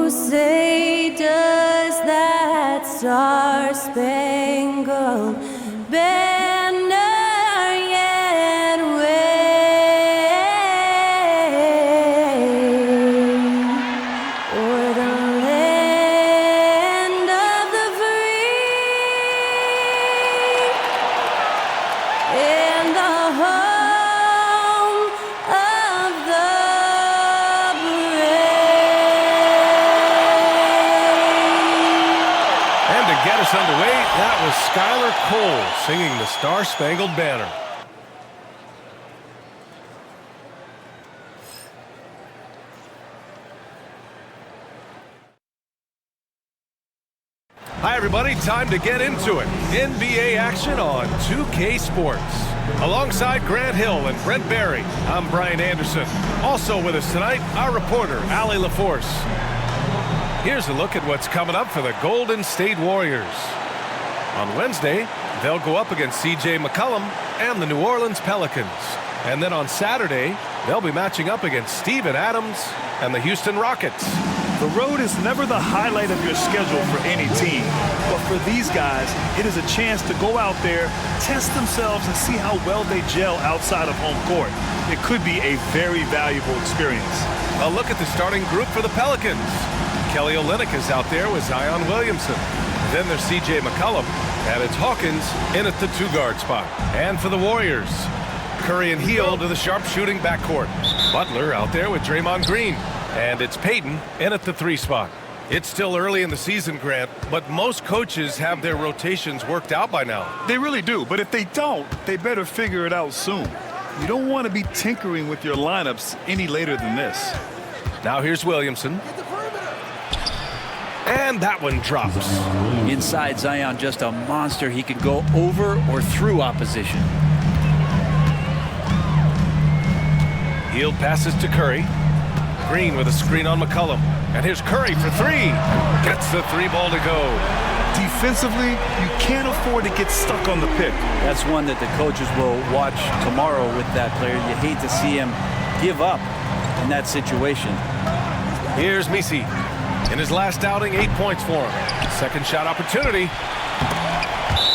say does that star-spangled banner yet wave o'er the land of the free and the home of the Get us underway. That was Skylar Cole singing the Star-Spangled Banner. Hi everybody, time to get into it. NBA action on 2K Sports. Alongside Grant Hill and Brent Barry, I'm Brian Anderson. Also with us tonight, our reporter, Allie LaForce. Here's a look at what's coming up for the Golden State Warriors. On Wednesday, they'll go up against C.J. McCollum and the New Orleans Pelicans. And then on Saturday, they'll be matching up against Steven Adams and the Houston Rockets. The road is never the highlight of your schedule for any team. But for these guys, it is a chance to go out there, test themselves, and see how well they gel outside of home court. It could be a very valuable experience. A look at the starting group for the Pelicans. Kelly Olynyk is out there with Zion Williamson. Then there's C.J. McCollum, and it's Hawkins in at the two-guard spot. And for the Warriors, Curry and Hield to the sharpshooting backcourt. Butler out there with Draymond Green, and it's Payton in at the three spot. It's still early in the season, Grant, but most coaches have their rotations worked out by now. They really do, but if they don't, they better figure it out soon. You don't want to be tinkering with your lineups any later than this. Now here's Williamson. And that one drops. Inside Zion, just a monster. He can go over or through opposition. Hield passes to Curry. Green with a screen on McCollum. And here's Curry for three. Gets the three ball to go. Defensively, you can't afford to get stuck on the pick. That's one that the coaches will watch tomorrow with that player. You hate to see him give up in that situation. Here's Messi. In his last outing, 8 points for him. Second shot opportunity.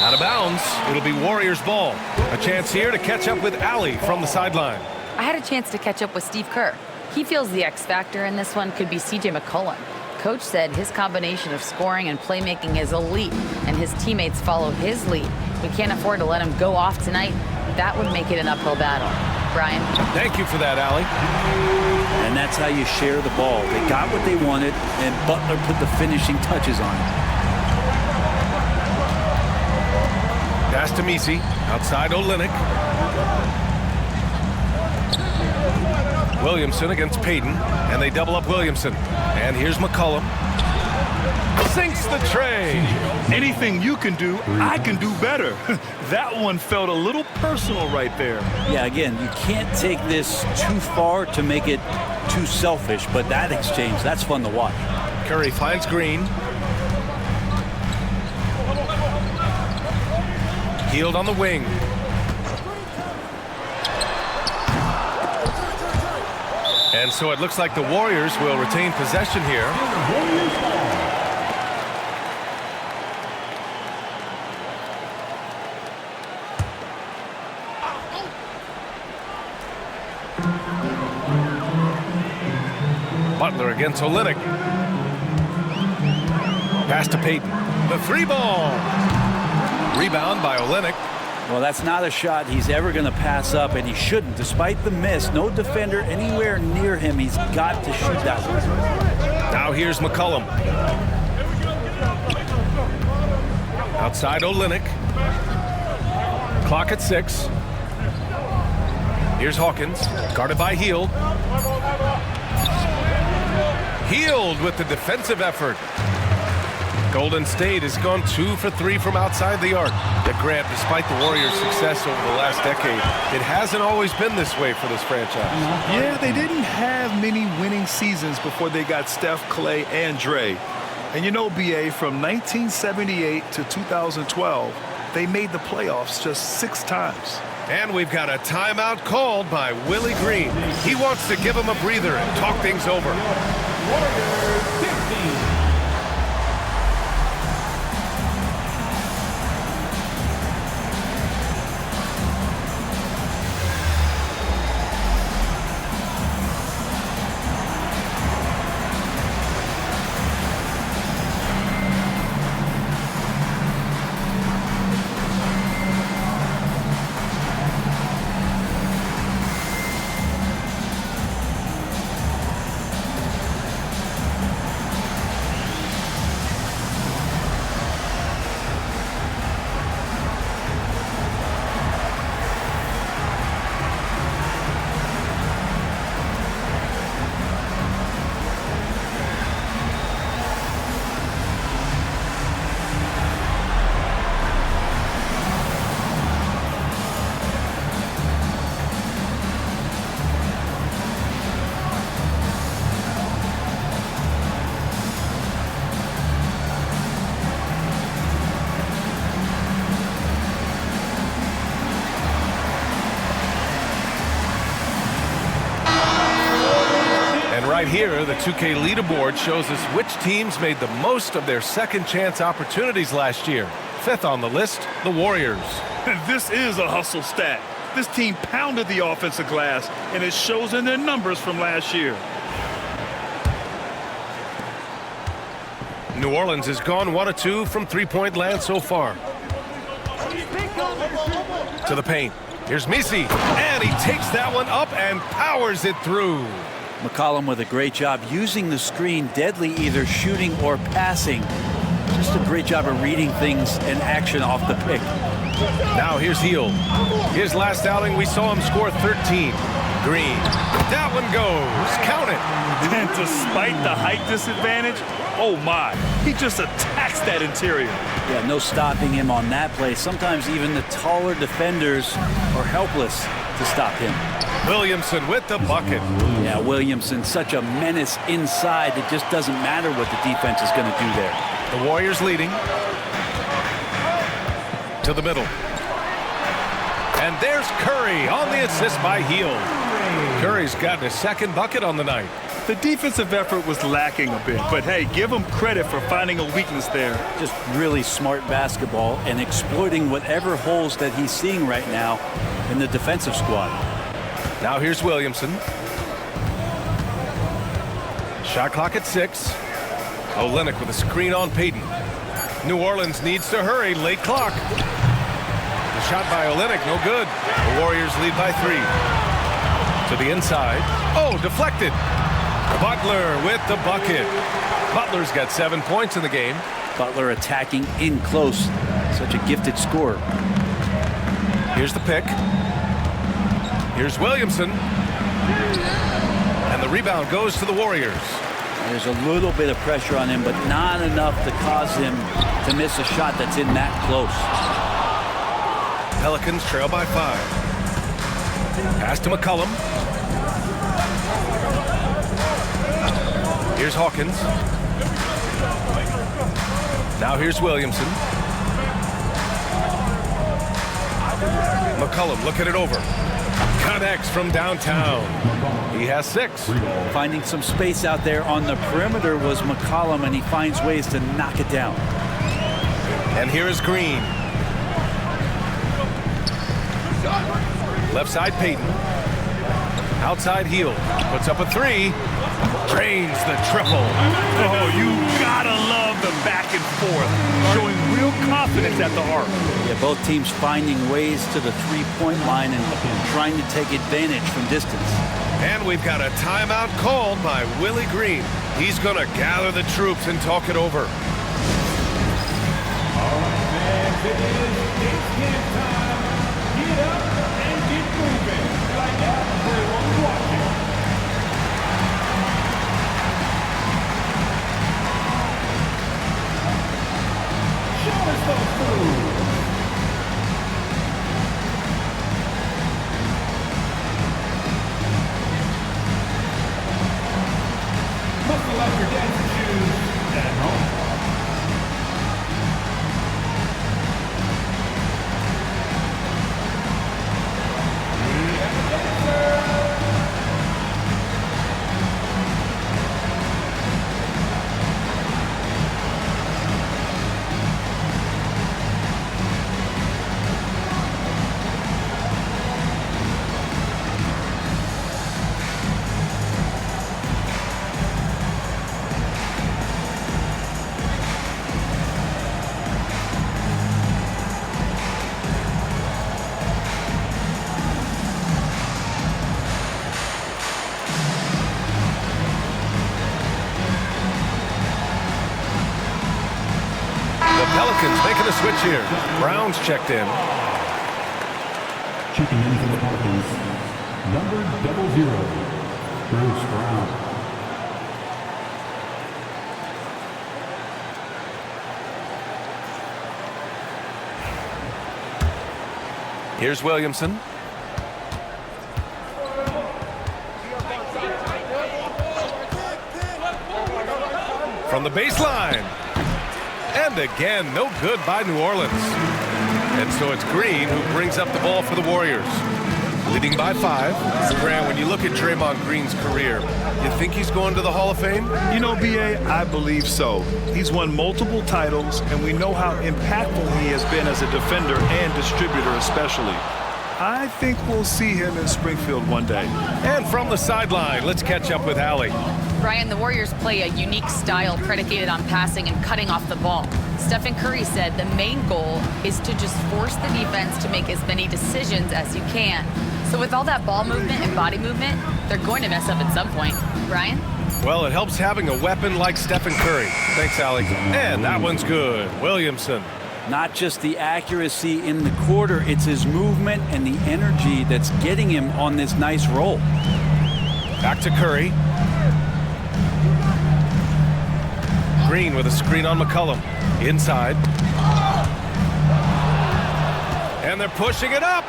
Out of bounds. It'll be Warriors ball. A chance here to catch up with Allie from the sideline. I had a chance to catch up with Steve Kerr. He feels the X factor in this one could be C.J. McCollum. Coach said his combination of scoring and playmaking is elite, and his teammates follow his lead. We can't afford to let him go off tonight. That would make it an uphill battle. Brian? Thank you for that, Allie. And that's how you share the ball. They got what they wanted, and Butler put the finishing touches on it. Pass to Messi. Outside Olynyk. Williamson against Payton, and they double up Williamson. And here's McCollum. Sinks the tray. Anything you can do, I can do better. That one felt a little personal right there. Yeah, again, you can't take this too far to make it too selfish, but that exchange, that's fun to watch. Curry finds Green. Hield on the wing. And so it looks like the Warriors will retain possession here. Butler against Olynyk. Pass to Payton. The three ball. Rebound by Olynyk. Well, that's not a shot he's ever going to pass up, and he shouldn't. Despite the miss, no defender anywhere near him. He's got to shoot that one. Now here's McCollum. Outside Olynyk. Clock at 6. Here's Hawkins, guarded by Hield. Hield with the defensive effort. Golden State has gone 2 for 3 from outside the arc. But Grant, despite the Warriors' success over the last decade, it hasn't always been this way for this franchise. Yeah, they didn't have many winning seasons before they got Steph, Clay, and Dre. And you know, BA, from 1978 to 2012, they made the playoffs just 6 times. And we've got a timeout called by Willie Green. He wants to give him a breather and talk things over. Right here, the 2K leaderboard shows us which teams made the most of their second chance opportunities last year. Fifth on the list, the Warriors. This is a hustle stat. This team pounded the offensive glass, and it shows in their numbers from last year. New Orleans has gone 1 of 2 from three-point land so far. To the paint. Here's Misi, and he takes that one up and powers it through. McCollum with a great job using the screen, deadly either shooting or passing. Just a great job of reading things and action off the pick. Now here's Heel. His last outing, we saw him score 13. Green. That one goes. Count it. And despite the height disadvantage, oh my, he just attacks that interior. Yeah, no stopping him on that play. Sometimes even the taller defenders are helpless to stop him. Williamson with the bucket. Yeah, Williamson, such a menace inside. It just doesn't matter what the defense is going to do there. The Warriors leading. To the middle. And there's Curry on the assist by Heel. Curry's gotten his second bucket on the night. The defensive effort was lacking a bit, but hey, give him credit for finding a weakness there. Just really smart basketball and exploiting whatever holes that he's seeing right now in the defensive squad. Now here's Williamson. Shot clock at 6. Olynyk with a screen on Payton. New Orleans needs to hurry. Late clock. The shot by Olynyk, no good. The Warriors lead by 3. To the inside. Oh, deflected. Butler with the bucket. Butler's got 7 points in the game. Butler attacking in close. Such a gifted scorer. Here's the pick. Here's Williamson. And the rebound goes to the Warriors. There's a little bit of pressure on him, but not enough to cause him to miss a shot that's in that close. Pelicans trail by 5. Pass to McCollum. Here's Hawkins. Now here's Williamson. McCollum looking it over. Connects from downtown. He has 6. Finding some space out there on the perimeter was McCollum, and he finds ways to knock it down. And here is Green. Left side Payton. Outside Heel. Puts up a 3. Drains the triple. Oh, you gotta love the back and forth. Showing real confidence at the arc. Yeah, both teams finding ways to the three-point line and trying to take advantage from distance. And we've got a timeout called by Willie Green. He's going to gather the troops and talk it over. All right, fans, it's game time. Get up and get moving. Like that for everyone watching. Show us those moves. Buckle up your dancing shoes at home. Pelicans making a switch here. Brown's checked in. Checking in for the Pelicans, number 00, Bruce Brown. Here's Williamson. From the baseline. And again, no good by New Orleans. And so it's Green who brings up the ball for the Warriors. leading by 5. So, Grant, when you look at Draymond Green's career, you think he's going to the Hall of Fame? You know, B.A., I believe so. He's won multiple titles, and we know how impactful he has been as a defender and distributor especially. I think we'll see him in Springfield one day. And from the sideline, let's catch up with Allie. Brian, the Warriors play a unique style predicated on passing and cutting off the ball. Stephen Curry said the main goal is to just force the defense to make as many decisions as you can. So with all that ball movement and body movement, they're going to mess up at some point. Brian? Well, it helps having a weapon like Stephen Curry. Thanks, Allie. And that one's good. Williamson. Not just the accuracy in the quarter, it's his movement and the energy that's getting him on this nice roll. Back to Curry. Green with a screen on McCollum. Inside. And they're pushing it up.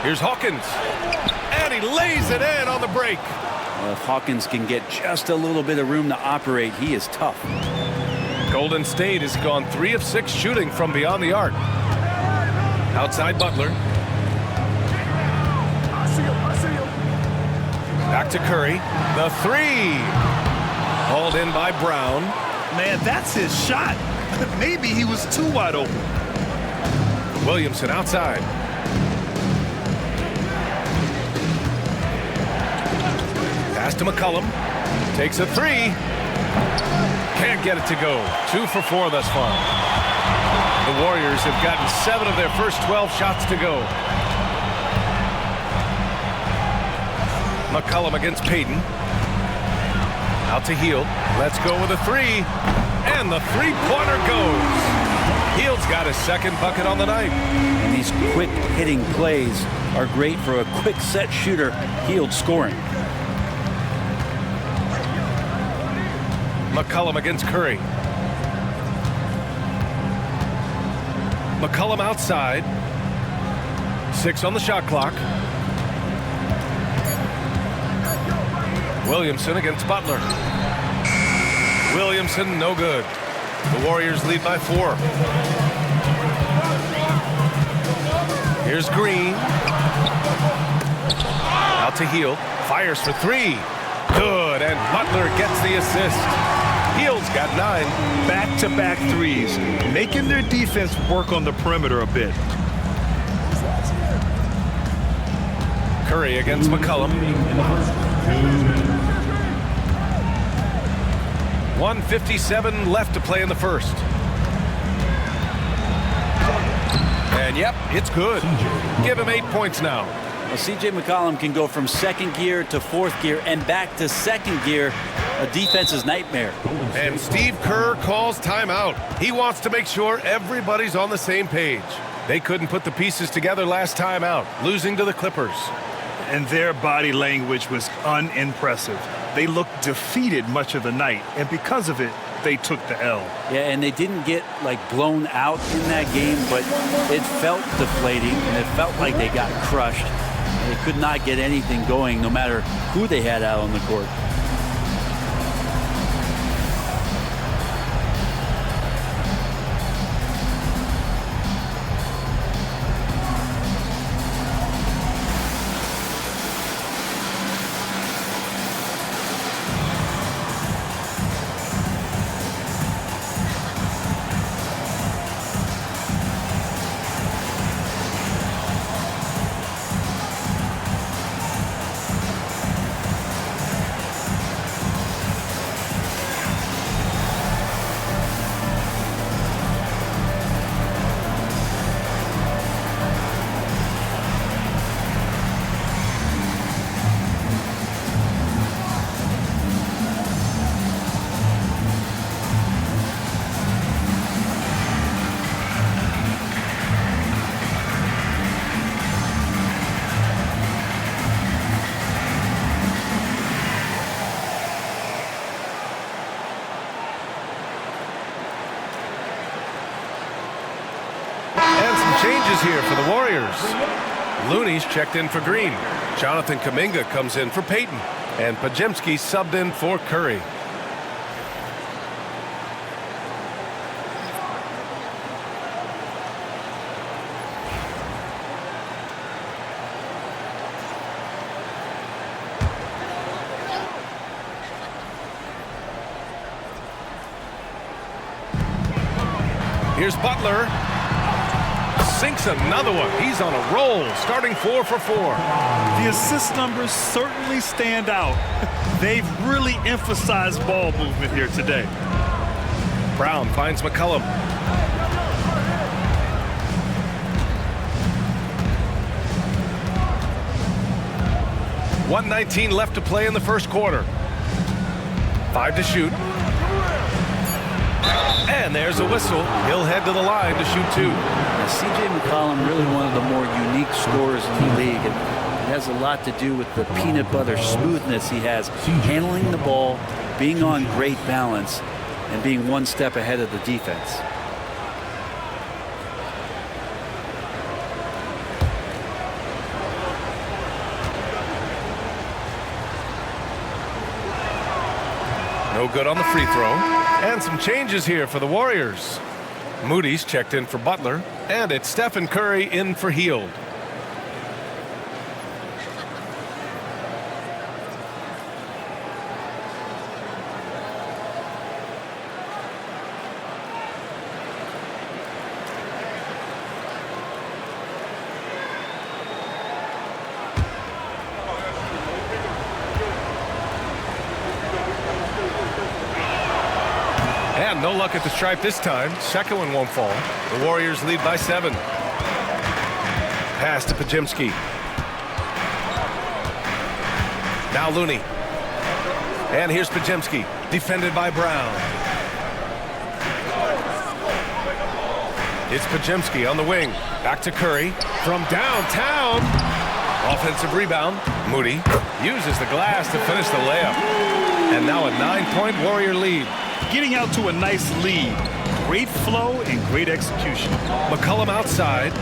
Here's Hawkins. And he lays it in on the break. Well, if Hawkins can get just a little bit of room to operate, he is tough. Golden State has gone 3 of 6 shooting from beyond the arc. Outside Butler. Back to Curry. The 3. Hauled in by Brown. Man, that's his shot. Maybe he was too wide open. Williamson outside. Pass to McCollum. Takes a 3. Can't get it to go. 2 for 4 thus far. The Warriors have gotten 7 of their first 12 shots to go. McCollum against Payton. Out to Hield. Let's go with a 3. And the three-pointer goes. Hield's got his second bucket on the night. And these quick hitting plays are great for a quick set shooter. Hield scoring. McCollum against Curry. McCollum outside. 6 on the shot clock. Williamson against Butler. Williamson, no good. The Warriors lead by 4. Here's Green. Out to Hield. Fires for 3. Good, and Butler gets the assist. Hield's got 9. Back-to-back threes, making their defense work on the perimeter a bit. Curry against McCollum. 1:57 left to play in the first. And yep, it's good. Give him 8 points now. Well, C.J. McCollum can go from second gear to fourth gear and back to second gear. A defense's nightmare. And Steve Kerr calls timeout. He wants to make sure everybody's on the same page. They couldn't put the pieces together last time out, losing to the Clippers. And their body language was unimpressive. They looked defeated much of the night, and because of it, they took the L. Yeah, and they didn't get, like, blown out in that game, but it felt deflating, and it felt like they got crushed. They could not get anything going, no matter who they had out on the court. Changes here for the Warriors. Looney's checked in for Green. Jonathan Kuminga comes in for Payton. And Podziemski subbed in for Curry. Here's Butler. Sinks another one. He's on a roll, starting 4 for 4. The assist numbers certainly stand out. They've really emphasized ball movement here today. Brown finds McCollum. .119 left to play in the first quarter. 5 to shoot. And there's a whistle. He'll head to the line to shoot 2. Now, C.J. McCollum, really one of the more unique scorers in the league. And it has a lot to do with the peanut butter smoothness he has, handling the ball, being on great balance, and being one step ahead of the defense. No good on the free throw. And some changes here for the Warriors. Moody's checked in for Butler, and it's Stephen Curry in for Hield. And no luck at the stripe this time. Second one won't fall. The Warriors lead by 7. Pass to Pajemski. Now Looney. And here's Pajemski, defended by Brown. It's Pajemski on the wing. Back to Curry from downtown. Offensive rebound. Moody uses the glass to finish the layup. And now a 9-point Warrior lead. Getting out to a nice lead. Great flow and great execution. McCollum outside.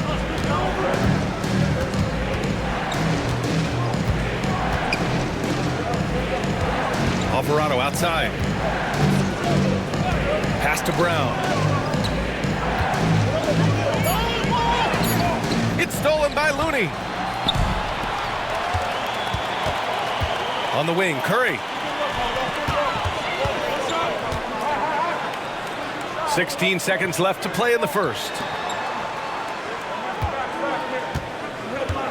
Alvarado outside. Pass to Brown. It's stolen by Looney. On the wing, Curry. 16 seconds left to play in the first.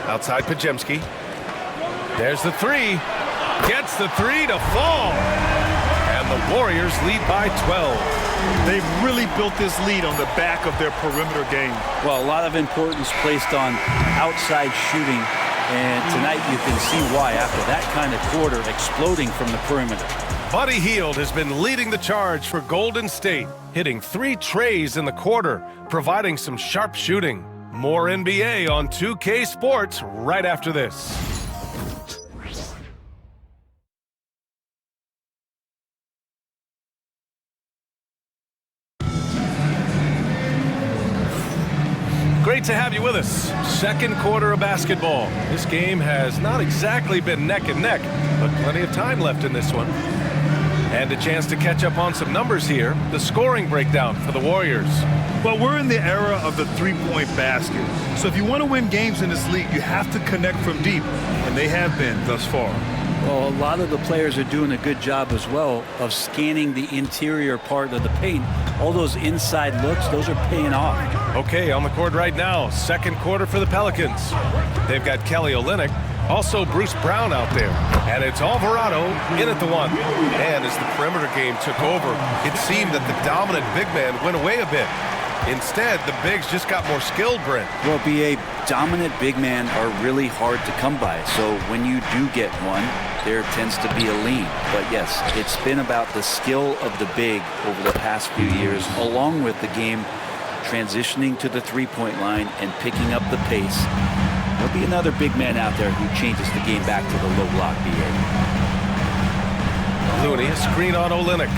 Outside Pajemski. There's the 3. Gets the 3 to fall. And the Warriors lead by 12. They've really built this lead on the back of their perimeter game. Well, a lot of importance placed on outside shooting. And tonight you can see why after that kind of quarter exploding from the perimeter. Buddy Hield has been leading the charge for Golden State, hitting 3 trays in the quarter, providing some sharp shooting. More NBA on 2K Sports right after this. Great to have you with us. Second quarter of basketball. This game has not exactly been neck and neck, but plenty of time left in this one. And a chance to catch up on some numbers here. The scoring breakdown for the Warriors. Well, we're in the era of the three-point basket. So if you want to win games in this league, you have to connect from deep, and they have been thus far. Well, a lot of the players are doing a good job as well of scanning the interior part of the paint. All those inside looks, those are paying off. Okay, on the court right now, second quarter for the Pelicans. They've got Kelly Olynyk, also Bruce Brown out there. And it's Alvarado in at the 1. And as the perimeter game took over, it seemed that the dominant big man went away a bit. Instead, the bigs just got more skilled, Brent. Well, BA, dominant big men are really hard to come by. So when you do get one, there tends to be a lean. But yes, it's been about the skill of the big over the past few years, along with the game transitioning to the three-point line and picking up the pace. There'll be another big man out there who changes the game back to the low block, BA. Looney, a screen on Olynyk.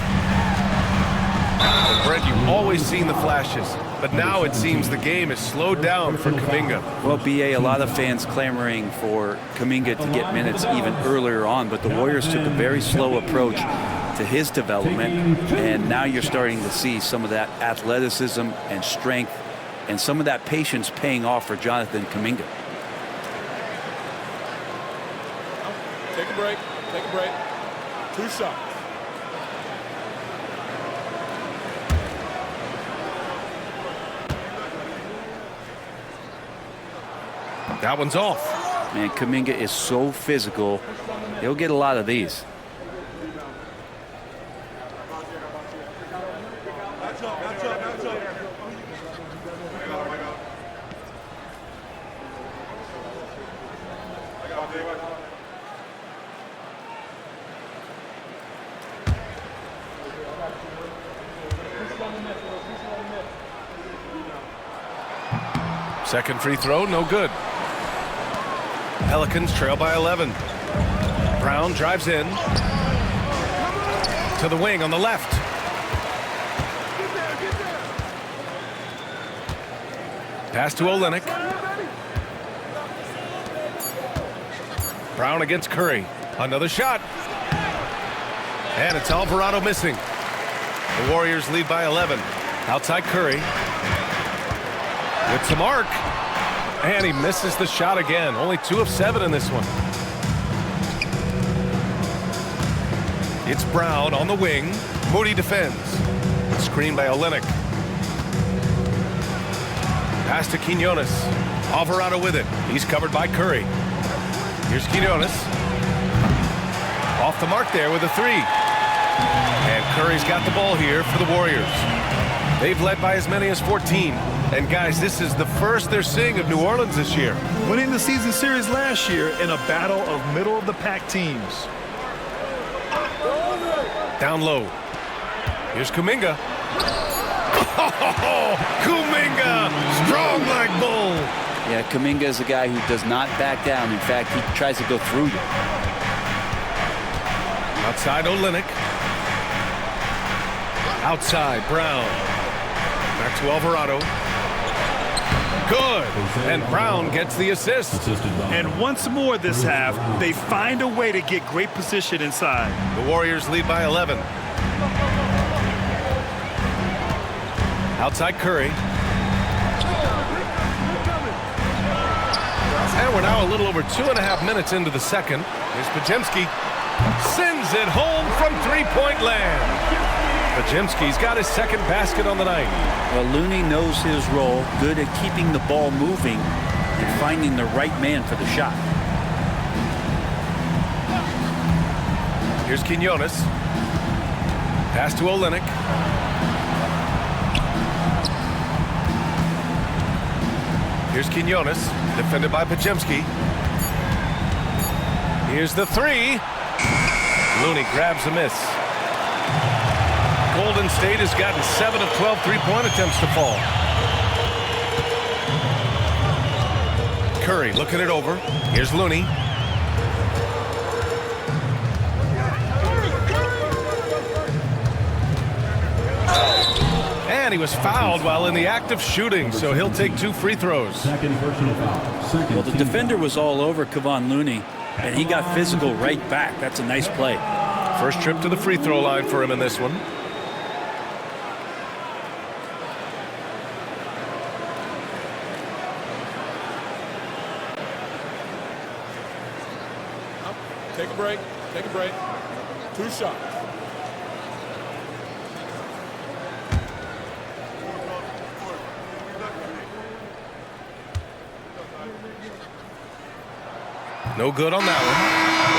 And Brent, you've always seen the flashes, but now it seems the game is slowed down for Kuminga. Well, BA, a lot of fans clamoring for Kuminga to get minutes even earlier on, but the Warriors took a very slow approach to his development, and now you're starting to see some of that athleticism and strength and some of that patience paying off for Jonathan Kuminga. Take a break. Take a break. 2 shots. That one's off. Man, Kuminga is so physical. He'll get a lot of these. Second free throw, no good. Pelicans trail by 11. Brown drives in to the wing on the left. Pass to Olynyk. Brown against Curry. Another shot. And it's Alvarado missing. The Warriors lead by 11. Outside Curry. With some arc. And he misses the shot again. Only 2 of 7 in this one. It's Brown on the wing. Moody defends. Screen by Olynyk. Pass to Quinones. Alvarado with it. He's covered by Curry. Here's Quinones. Off the mark there with a 3. And Curry's got the ball here for the Warriors. They've led by as many as 14. And guys, this is the first they're seeing of New Orleans this year. Winning the season series last year in a battle of middle-of-the-pack teams. Down low. Here's Kuminga. Oh, Kuminga, strong like bull. Yeah, Kuminga is a guy who does not back down. In fact, he tries to go through you. Outside Olynyk. Outside Brown. Back to Alvarado. Good. And Brown gets the assist. And once more this half, they find a way to get great position inside. The Warriors lead by 11. Outside Curry. And we're now a little over 2.5 minutes into the second. Here's Podziemski. Sends it home from three-point land. Podziemski's got his second basket on the night. Well, Looney knows his role, good at keeping the ball moving and finding the right man for the shot. Here's Quinones. Pass to Olynyk. Here's Quinones, defended by Podziemski. Here's the 3. Looney grabs a miss. Golden State has gotten 7 of 12 three-point attempts to fall. Curry looking it over. Here's Looney. And he was fouled while in the act of shooting, so he'll take 2 free throws. Second personal foul. Well, the defender was all over Kevon Looney, and he got physical right back. That's a nice play. First trip to the free throw line for him in this one. Take a break. Take a break. 2 shots. No good on that one.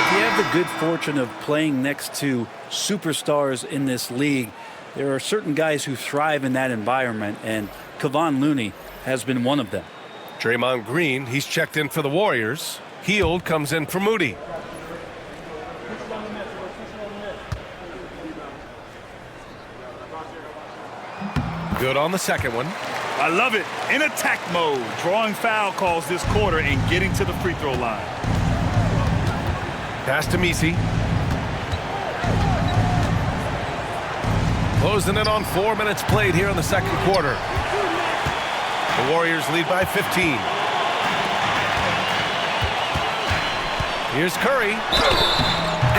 If you have the good fortune of playing next to superstars in this league, there are certain guys who thrive in that environment, and Kevon Looney has been one of them. Draymond Green, he's checked in for the Warriors. Hield comes in for Moody. Good on the second one. I love it. In attack mode, drawing foul calls this quarter and getting to the free throw line. Pass to Misi. Closing in on 4 minutes played here in the second quarter. The Warriors lead by 15. Here's Curry.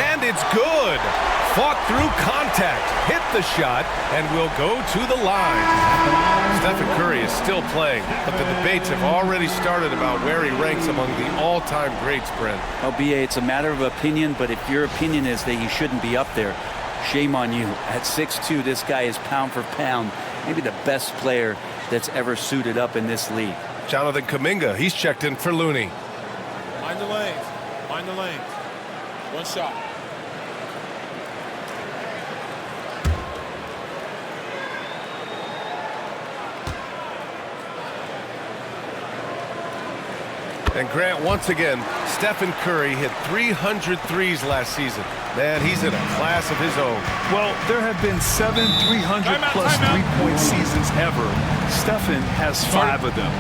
And it's good. Fought through contact, hit the shot, and will go to the line. Stephen Curry is still playing, but the debates have already started about where he ranks among the all-time greats, Brent. BA, it's a matter of opinion, but if your opinion is that he shouldn't be up there, shame on you. At 6'2", this guy is pound for pound, maybe the best player that's ever suited up in this league. Jonathan Kuminga, he's checked in for Looney. Mind the lanes. Mind the lanes. One shot. And Grant, once again, Stephen Curry hit 300 threes last season. Man, he's in a class of his own. Well, there have been 7 300-plus three-point seasons ever. Stephen has 5 of them.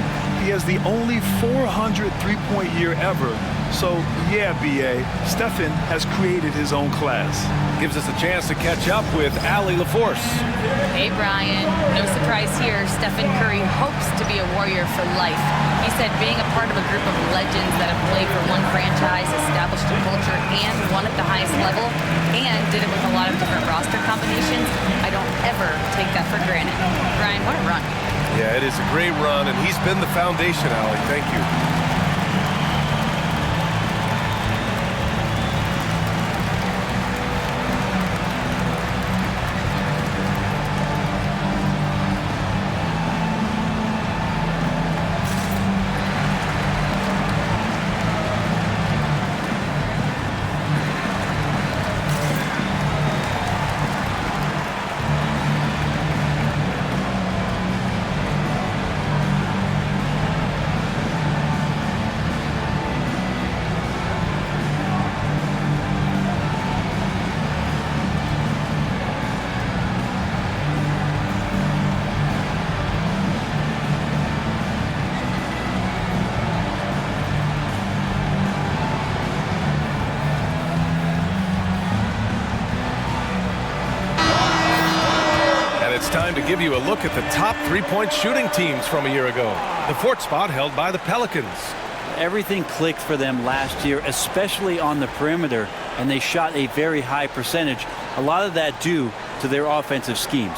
He has the only 400 three-point year ever. So, yeah, B.A., Stephen has created his own class. Gives us a chance to catch up with Allie LaForce. Hey, Brian. No surprise here. Stephen Curry hopes to be a Warrior for life. He said being a part of a group of legends that have played for one franchise, established a culture, and won at the highest level, and did it with a lot of different roster combinations, I don't ever take that for granted. Brian, what a run. Yeah, it is a great run, and he's been the foundation, Allie. Thank you. Time to give you a look at the top three-point shooting teams from a year ago. The 4th spot held by the Pelicans. Everything clicked for them last year, especially on the perimeter, and they shot a very high percentage. A lot of that due to their offensive schemes.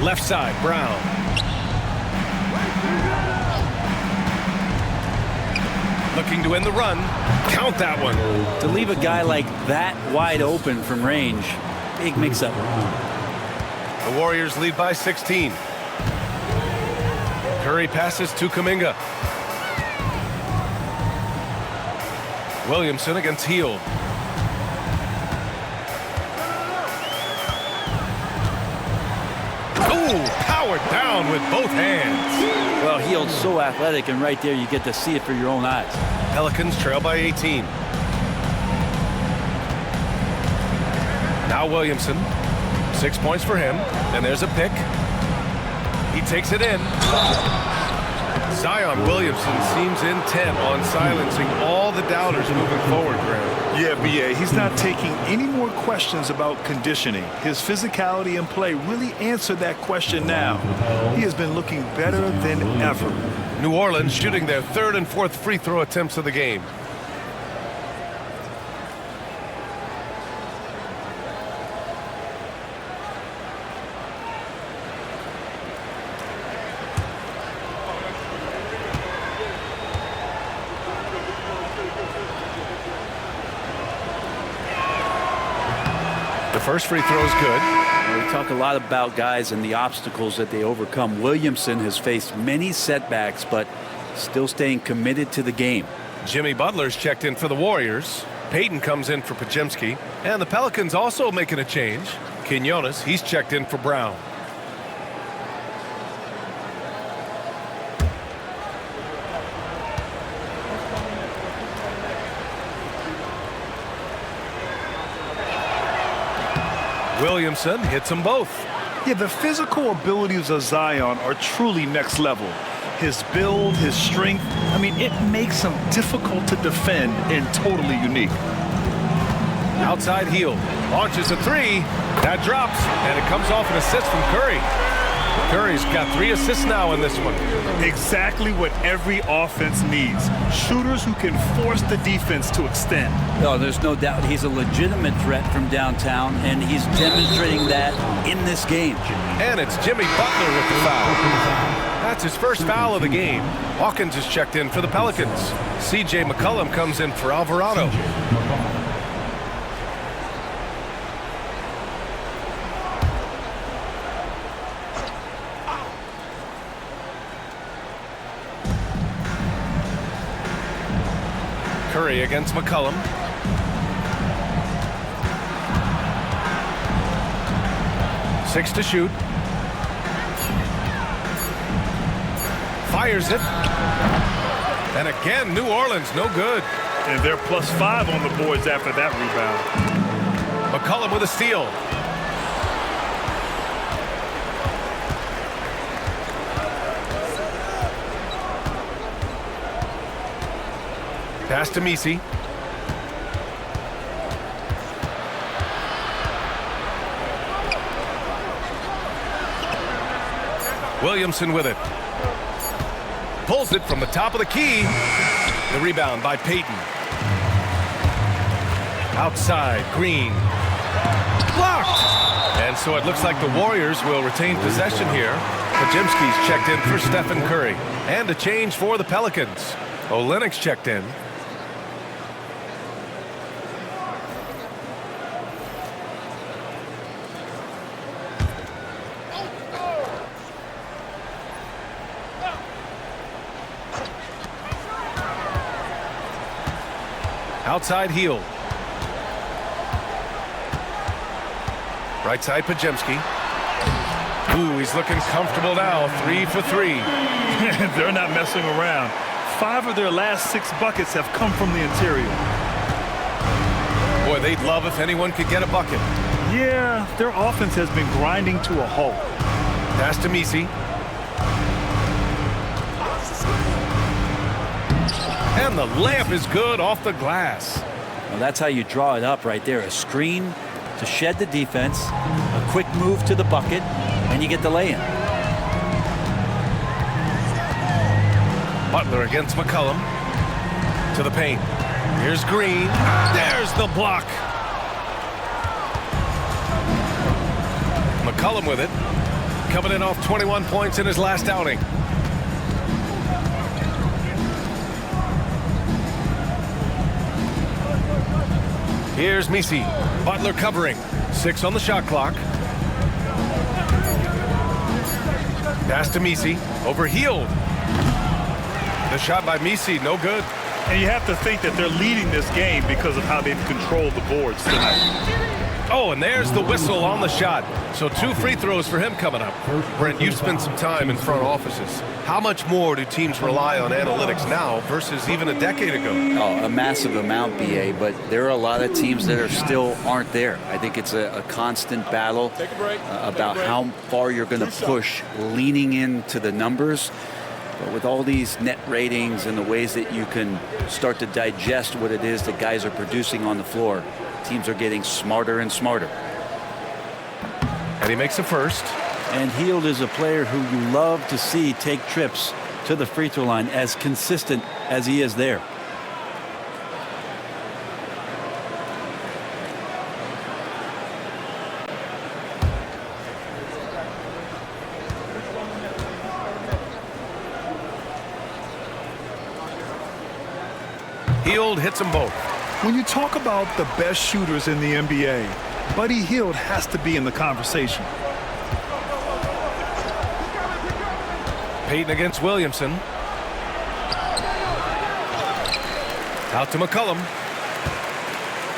Left side, Brown. Looking to end the run. Count that one. To leave a guy like that wide open from range, big mix-up. The Warriors lead by 16. Curry passes to Kuminga. Williamson against Hield. Powered down with both hands. Well, Hield's so athletic, and right there you get to see it for your own eyes. Pelicans trail by 18. Now Williamson. 6 points for him. And there's a pick. He takes it in. Zion Williamson seems intent on silencing all the doubters moving forward, Graham. Yeah, B.A., he's not taking any more questions about conditioning. His physicality and play really answered that question now. He has been looking better than ever. New Orleans shooting their 3rd and 4th free throw attempts of the game. The first free throw is good. We talk a lot about guys and the obstacles that they overcome. Williamson has faced many setbacks, but still staying committed to the game. Jimmy Butler's checked in for the Warriors. Payton comes in for Podziemski. And the Pelicans also making a change. Quinones, he's checked in for Brown. Williamson hits them both. Yeah, the physical abilities of Zion are truly next level. His build, his strength, I mean, it makes him difficult to defend and totally unique. Outside Hield. Launches a three. That drops, and it comes off an assist from Curry. Curry's got 3 assists now in this one. Exactly what every offense needs. Shooters who can force the defense to extend. No, there's no doubt he's a legitimate threat from downtown, and he's demonstrating that in this game. And it's Jimmy Butler with the foul. That's his first foul of the game. Hawkins is checked in for the Pelicans. C.J. McCollum comes in for Alvarado. Curry against McCollum. Six to shoot. Fires it. And again, New Orleans, no good. And they're +5 on the boards after that rebound. McCollum with a steal. Pass to Messi. Williamson with it. Pulls it from the top of the key. The rebound by Payton. Outside, Green. Blocked! And so it looks like the Warriors will retain possession here. Podziemski's checked in for Stephen Curry. And a change for the Pelicans. Olynyk's checked in. Outside Hield. Right side Podziemski. Ooh, he's looking comfortable now. 3 for 3. They're not messing around. 5 of their last 6 buckets have come from the interior. Boy, they'd love if anyone could get a bucket. Yeah, their offense has been grinding to a halt. Pass to Messi. And the layup is good off the glass. Well, that's how you draw it up right there. A screen to shed the defense, a quick move to the bucket, and you get the lay-in. Butler against McCollum. To the paint. Here's Green. There's the block. McCollum with it. Coming in off 21 points in his last outing. Here's Messi. Butler covering. 6 on the shot clock. Pass to Messi. Over Hield. The shot by Messi, no good. And you have to think that they're leading this game because of how they've controlled the boards tonight. Oh, and there's the whistle on the shot. So 2 free throws for him coming up. Brent, you've spent some time in front offices. How much more do teams rely on analytics now versus even a decade ago? Oh, a massive amount, BA, but there are a lot of teams that are still aren't there. I think it's a constant battle about how far you're going to push, leaning into the numbers. But with all these net ratings and the ways that you can start to digest what it is that guys are producing on the floor, teams are getting smarter and smarter. And he makes a first. And Hield is a player who you love to see take trips to the free throw line, as consistent as he is there. Hield hits them both. When you talk about the best shooters in the NBA, Buddy Hield has to be in the conversation. Payton against Williamson. Out to McCollum.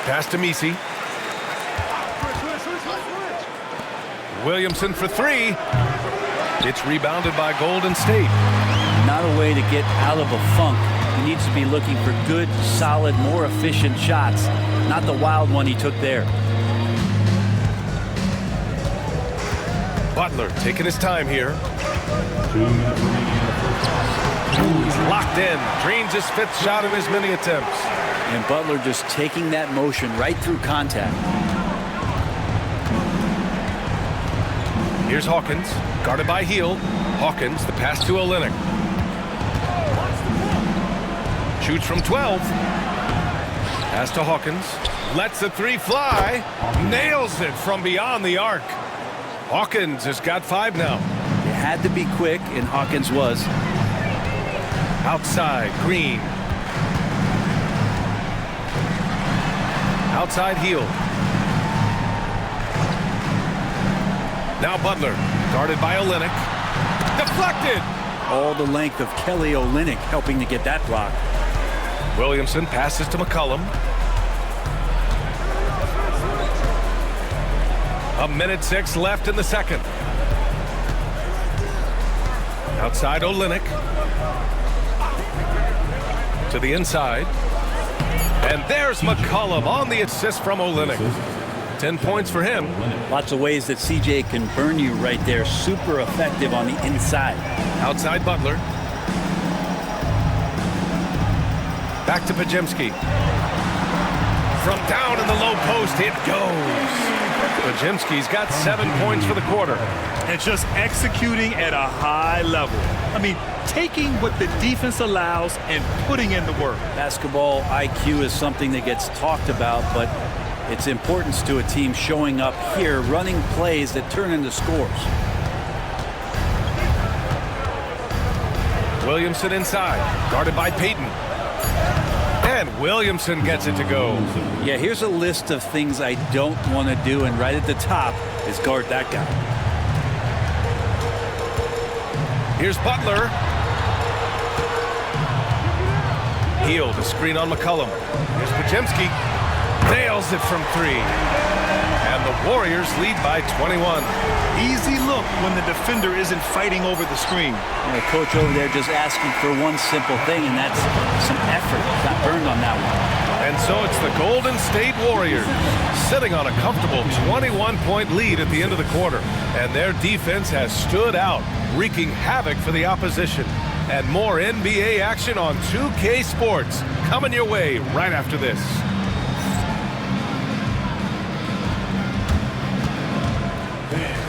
Pass to Messi. Williamson for 3. It's rebounded by Golden State. Not a way to get out of a funk. He needs to be looking for good, solid, more efficient shots, not the wild one he took there. Butler taking his time here. He's locked in. Drains his 5th shot in his many attempts. And Butler just taking that motion right through contact. Here's Hawkins, guarded by Hield. Hawkins, the pass to Olynyk. Shoots from 12. Pass to Hawkins. Lets the 3 fly. Nails it from beyond the arc. Hawkins has got 5 now. You had to be quick, and Hawkins was. Outside, Green. Outside, Hield. Now Butler, guarded by Olynyk. Deflected! All the length of Kelly Olynyk helping to get that block. Williamson passes to McCollum. 1:06 left in the second. Outside Olynyk. To the inside. And there's McCollum on the assist from Olynyk. 10 points for him. Lots of ways that CJ can burn you right there. Super effective on the inside. Outside Butler. Back to Podziemski. From down in the low post, it goes. Podziemski's got 7 points for the quarter. And just executing at a high level. I mean, taking what the defense allows and putting in the work. Basketball IQ is something that gets talked about, but its importance to a team showing up here, running plays that turn into scores. Williamson inside, guarded by Payton. And Williamson gets it to go. Yeah, here's a list of things I don't want to do, and right at the top is guard that guy. Here's Butler. Hield, a screen on McCollum. Here's Podziemski. Nails it from 3. And the Warriors lead by 21. Easy look when the defender isn't fighting over the screen. And the coach over there just asking for one simple thing, and that's some effort. Got burned on that one. And so it's the Golden State Warriors sitting on a comfortable 21-point lead at the end of the quarter. And their defense has stood out, wreaking havoc for the opposition. And more NBA action on 2K Sports coming your way right after this.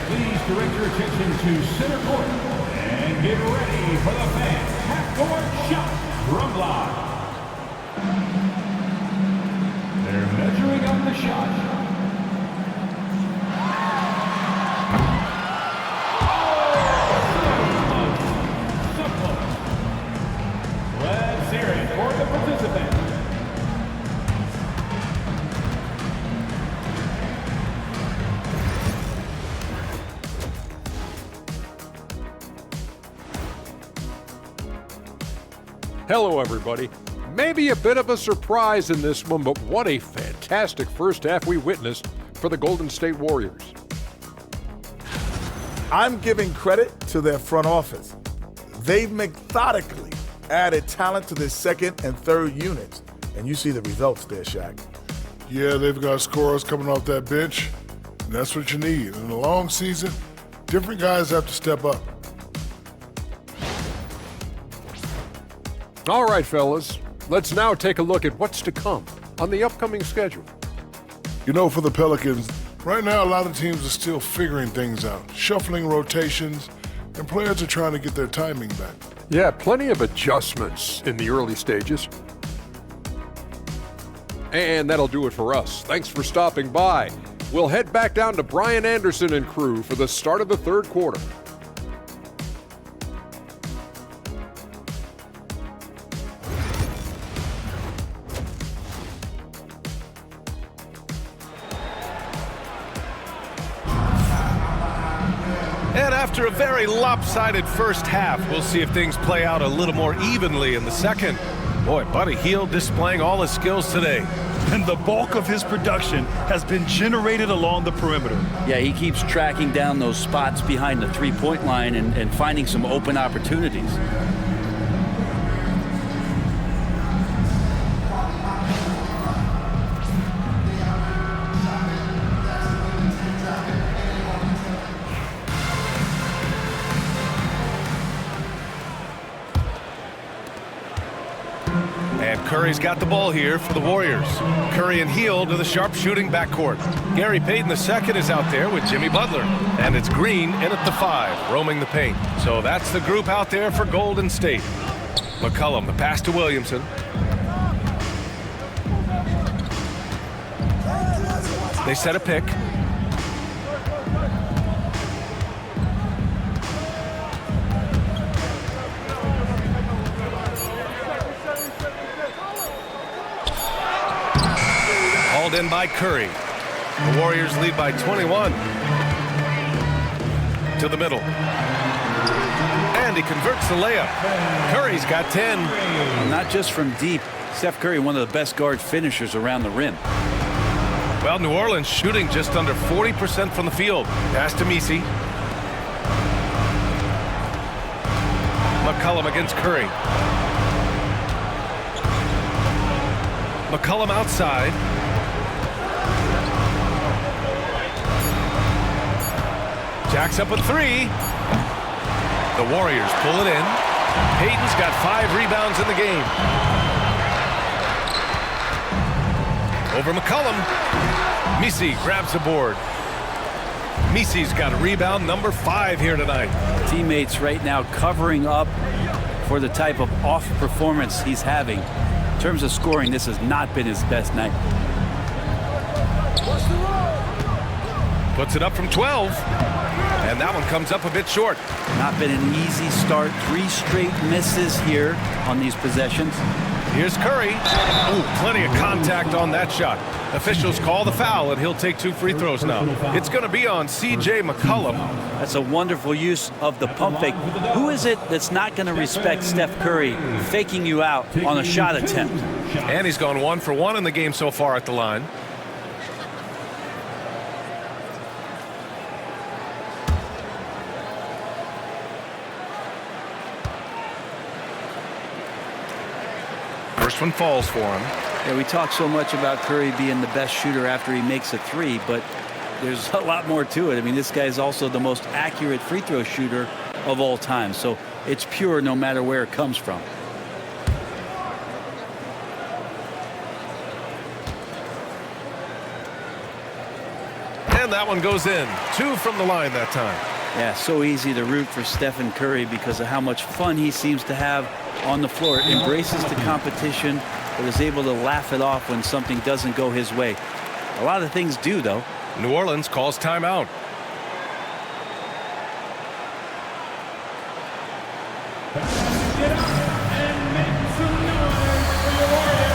Please direct your attention to center court and get ready for the fans half-court shot drum line. They're measuring up the shot. Simple. Let's hear it for the participants. Hello, everybody. Maybe a bit of a surprise in this one, but what a fantastic first half we witnessed for the Golden State Warriors. I'm giving credit to their front office. They've methodically added talent to their second and third units, and you see the results there, Shaq. Yeah, they've got scorers coming off that bench, and that's what you need. In a long season, different guys have to step up. All right, fellas, let's now take a look at what's to come on the upcoming schedule. You know, for the Pelicans, right now a lot of teams are still figuring things out, shuffling rotations, and players are trying to get their timing back. Yeah, plenty of adjustments in the early stages. And that'll do it for us. Thanks for stopping by. We'll head back down to Brian Anderson and crew for the start of the third quarter. And after a very lopsided first half, we'll see if things play out a little more evenly in the second. Boy, Buddy Hield displaying all his skills today. And the bulk of his production has been generated along the perimeter. Yeah, he keeps tracking down those spots behind the three-point line and finding some open opportunities. And Curry's got the ball here for the Warriors. Curry and Hield to the sharp-shooting backcourt. Gary Payton II is out there with Jimmy Butler. And it's Green in at the 5, roaming the paint. So that's the group out there for Golden State. McCollum, the pass to Williamson. They set a pick. Hauled in by Curry. The Warriors lead by 21. To the middle. And he converts the layup. Curry's got 10. Not just from deep. Steph Curry, one of the best guard finishers around the rim. Well, New Orleans shooting just under 40% from the field. Pass to Misi. McCollum against Curry. McCollum outside. Jacks up a three. The Warriors pull it in. Payton's got 5 rebounds in the game. Over McCollum. Misi grabs the board. Misi's got a rebound number 5 here tonight. Teammates right now covering up for the type of off performance he's having. In terms of scoring, this has not been his best night. Puts it up from 12. And that one comes up a bit short. Not been an easy start. 3 straight misses here on these possessions. Here's Curry. Ooh, plenty of contact on that shot. Officials call the foul, and he'll take 2 free throws now. It's going to be on C.J. McCollum. That's a wonderful use of the pump fake. Who is it that's not going to respect Steph Curry faking you out on a shot attempt? And he's gone 1 for 1 in the game so far at the line. First one falls for him. Yeah, we talk so much about Curry being the best shooter after he makes a 3, but there's a lot more to it. I mean, this guy is also the most accurate free throw shooter of all time, so it's pure no matter where it comes from. And that one goes in. 2 from the line that time. Yeah, so easy to root for Stephen Curry because of how much fun he seems to have on the floor. Embraces the competition, but is able to laugh it off when something doesn't go his way. A lot of things do, though. New Orleans calls timeout. Get up and make some noise for your Warriors.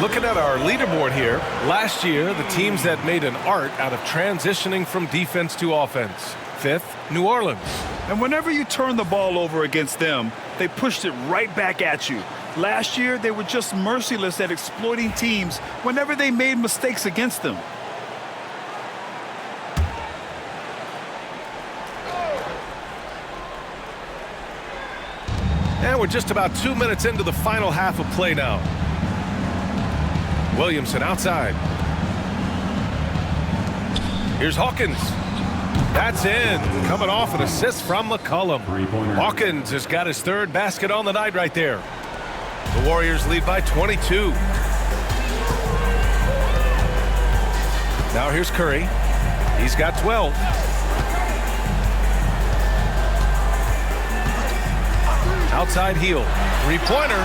Looking at our leaderboard here, last year the teams that made an art out of transitioning from defense to offense. 5th, New Orleans. And whenever you turn the ball over against them, they pushed it right back at you. Last year, they were just merciless at exploiting teams whenever they made mistakes against them. And we're just about 2 minutes into the final half of play now. Williamson outside. Here's Hawkins. That's in. Coming off an assist from McCollum. Hawkins has got his 3rd basket on the night right there. The Warriors lead by 22. Now here's Curry. He's got 12. Outside heel. 3-pointer.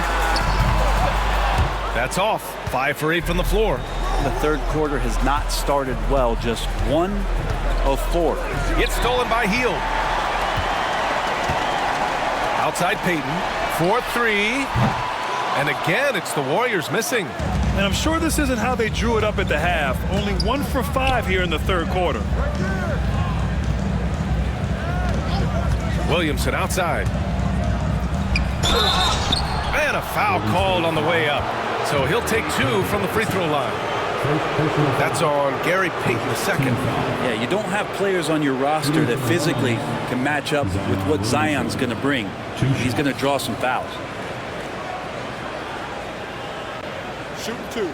That's off. 5 for 8 from the floor. The 3rd quarter has not started well. Just 1 of 4. Gets stolen by Heel. Outside Payton. 4-3. And again, it's the Warriors missing. And I'm sure this isn't how they drew it up at the half. Only 1 for 5 here in the third quarter. Williamson outside. And a foul called on the way up. So he'll take 2 from the free throw line. That's on Gary Payton II. Yeah, you don't have players on your roster that physically can match up with what Zion's going to bring. He's going to draw some fouls. Shooting 2.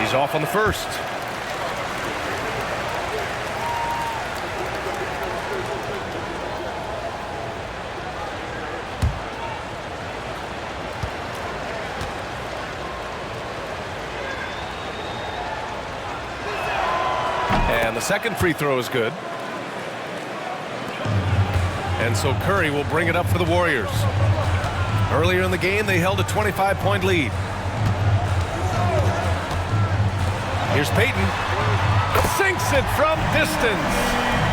He's off on the first. And the second free throw is good. And so Curry will bring it up for the Warriors. Earlier in the game, they held a 25-point lead. Here's Payton. Sinks it from distance.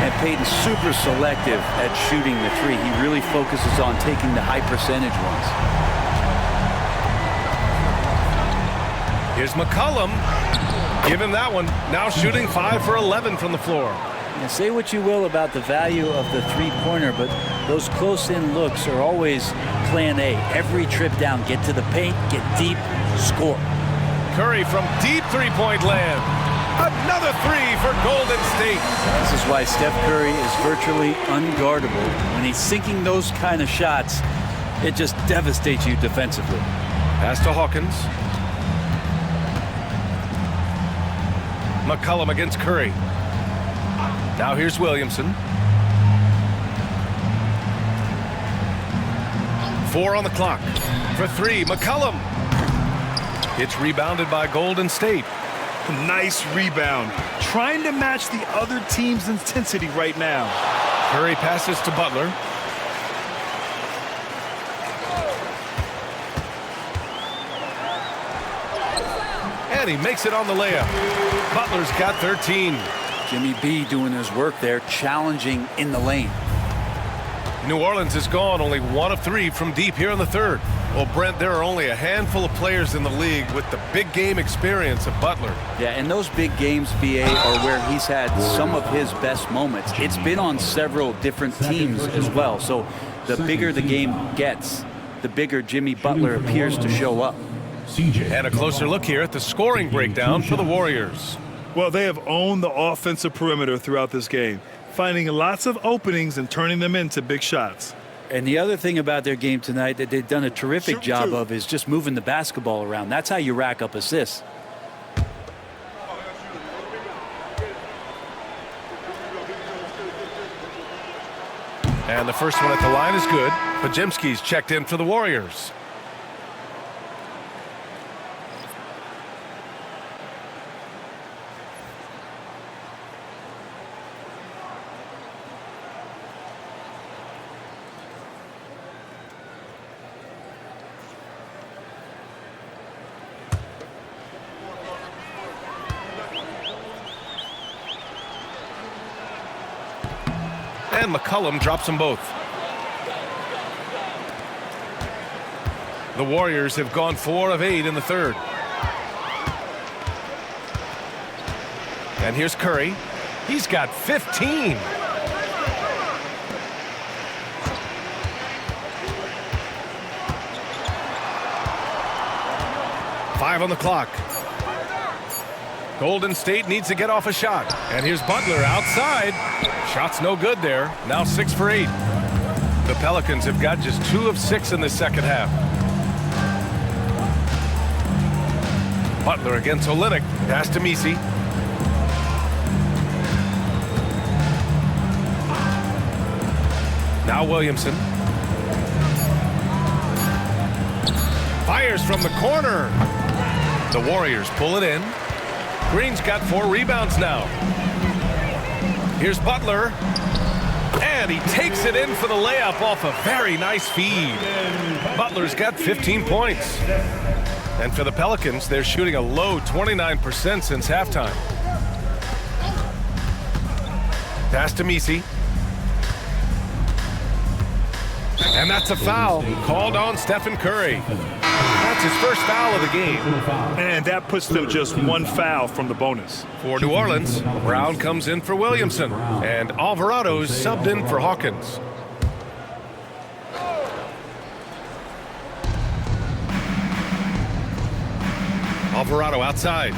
And Payton's super selective at shooting the three. He really focuses on taking the high percentage ones. Here's McCollum. Give him that one. Now shooting 5 for 11 from the floor. Now, say what you will about the value of the three-pointer, but those close-in looks are always plan A. Every trip down, get to the paint, get deep, score. Curry from deep three-point land. Another 3 for Golden State. This is why Steph Curry is virtually unguardable. When he's sinking those kind of shots, it just devastates you defensively. Pass to Hawkins. McCollum against Curry. Now here's Williamson. 4 on the clock. For 3, McCollum. It's rebounded by Golden State. Nice rebound. Trying to match the other team's intensity right now. Curry passes to Butler. And he makes it on the layup. Butler's got 13. Jimmy B doing his work there, challenging in the lane. New Orleans is gone, only 1 of 3 from deep here in the third. Well, Brent, there are only a handful of players in the league with the big game experience of Butler. Yeah, and those big games, BA, are where he's had some of his best moments. It's been on several different teams as well. So the bigger the game gets, the bigger Jimmy Butler appears to show up. And a closer look here at the scoring breakdown for the Warriors. Well, they have owned the offensive perimeter throughout this game, finding lots of openings and turning them into big shots. And the other thing about their game tonight that they've done a terrific job of is just moving the basketball around. That's how you rack up assists. And the first one at the line is good. Podziemski's checked in for the Warriors. And McCollum drops them both. The Warriors have gone 4 of 8 in the third. And here's Curry. He's got 15. Five on the clock. Golden State needs to get off a shot. And here's Butler outside. Shot's no good there. Now 6 for 8. The Pelicans have got just 2 of 6 in the second half. Butler against Olynyk. Pass to Messi. Now Williamson. Fires from the corner. The Warriors pull it in. Green's got 4 rebounds now. Here's Butler. And he takes it in for the layup off a very nice feed. Butler's got 15 points. And for the Pelicans, they're shooting a low 29% since halftime. Pass to Misi. And that's a foul called on Stephen Curry. That's his first foul of the game. And that puts them just one foul from the bonus. For New Orleans, Brown comes in for Williamson, and Alvarado's subbed in for Hawkins. Alvarado outside.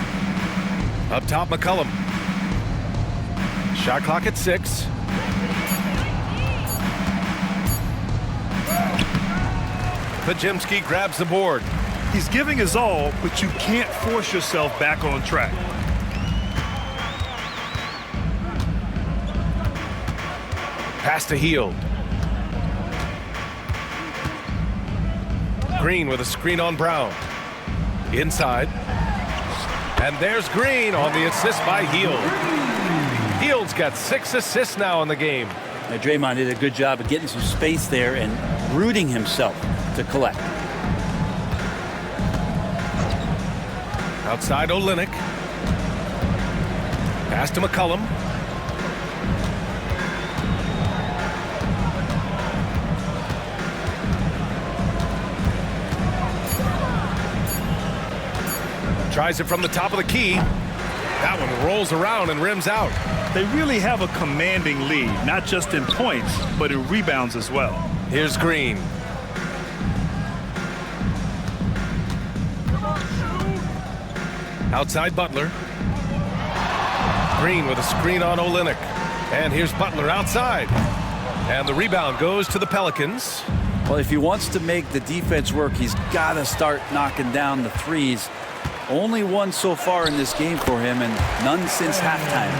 Up top, McCollum. Shot clock at 6. Pajemski grabs the board. He's giving his all, but you can't force yourself back on track. Pass to Hield. Green with a screen on Brown. Inside. And there's Green on the assist by Hield. Hield's got 6 assists now in the game. Now, Draymond did a good job of getting some space there and rooting himself to collect. Outside Olynyk. Pass to McCollum. Tries it from the top of the key. That one rolls around and rims out. They really have a commanding lead, not just in points, but in rebounds as well. Here's Green. Outside Butler. Green with a screen on Olynyk. And here's Butler outside. And the rebound goes to the Pelicans. Well, if he wants to make the defense work, he's got to start knocking down the threes. Only one so far in this game for him, and none since halftime.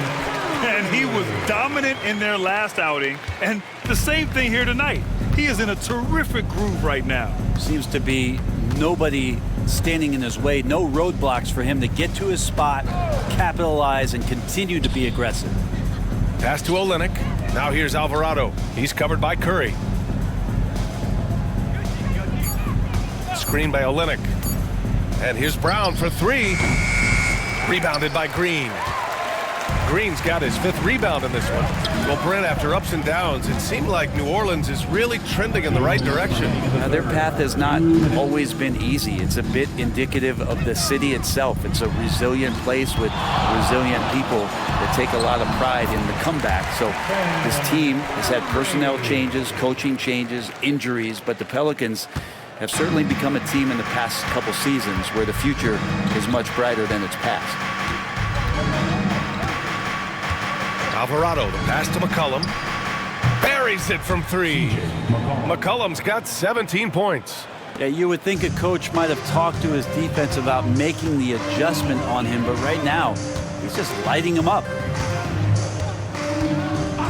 And he was dominant in their last outing, and the same thing here tonight. He is in a terrific groove right now. Seems to be nobody standing in his way, no roadblocks for him to get to his spot, capitalize, and continue to be aggressive. Pass to Olynyk. Now here's Alvarado. He's covered by Curry. Screen by Olynyk. And here's Brown for 3. Rebounded by Green. Green's got his 5th rebound in this one. Well, Brent, after ups and downs, it seemed like New Orleans is really trending in the right direction. Now, their path has not always been easy. It's a bit indicative of the city itself. It's a resilient place with resilient people that take a lot of pride in the comeback. So this team has had personnel changes, coaching changes, injuries, but the Pelicans have certainly become a team in the past couple seasons where the future is much brighter than its past. Alvarado, the pass to McCollum. Buries it from 3. McCollum's got 17 points. Yeah, you would think a coach might have talked to his defense about making the adjustment on him, but right now, he's just lighting him up.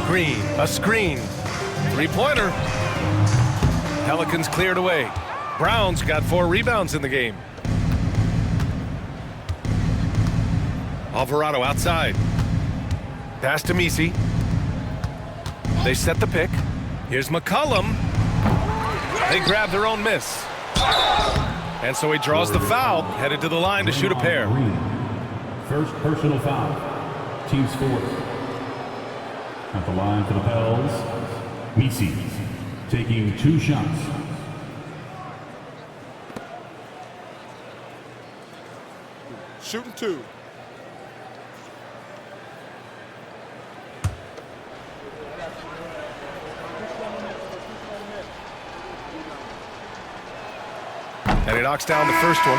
Green, a screen. 3-pointer. Pelicans cleared away. Brown's got 4 rebounds in the game. Alvarado outside. Pass to Misi. They set the pick. Here's McCollum. They grab their own miss. And so he draws the foul, headed to the line to shoot a pair. First personal foul. Team's 4th. At the line for the Pels, Misi taking 2 shots. Shooting 2. And he knocks down the first one.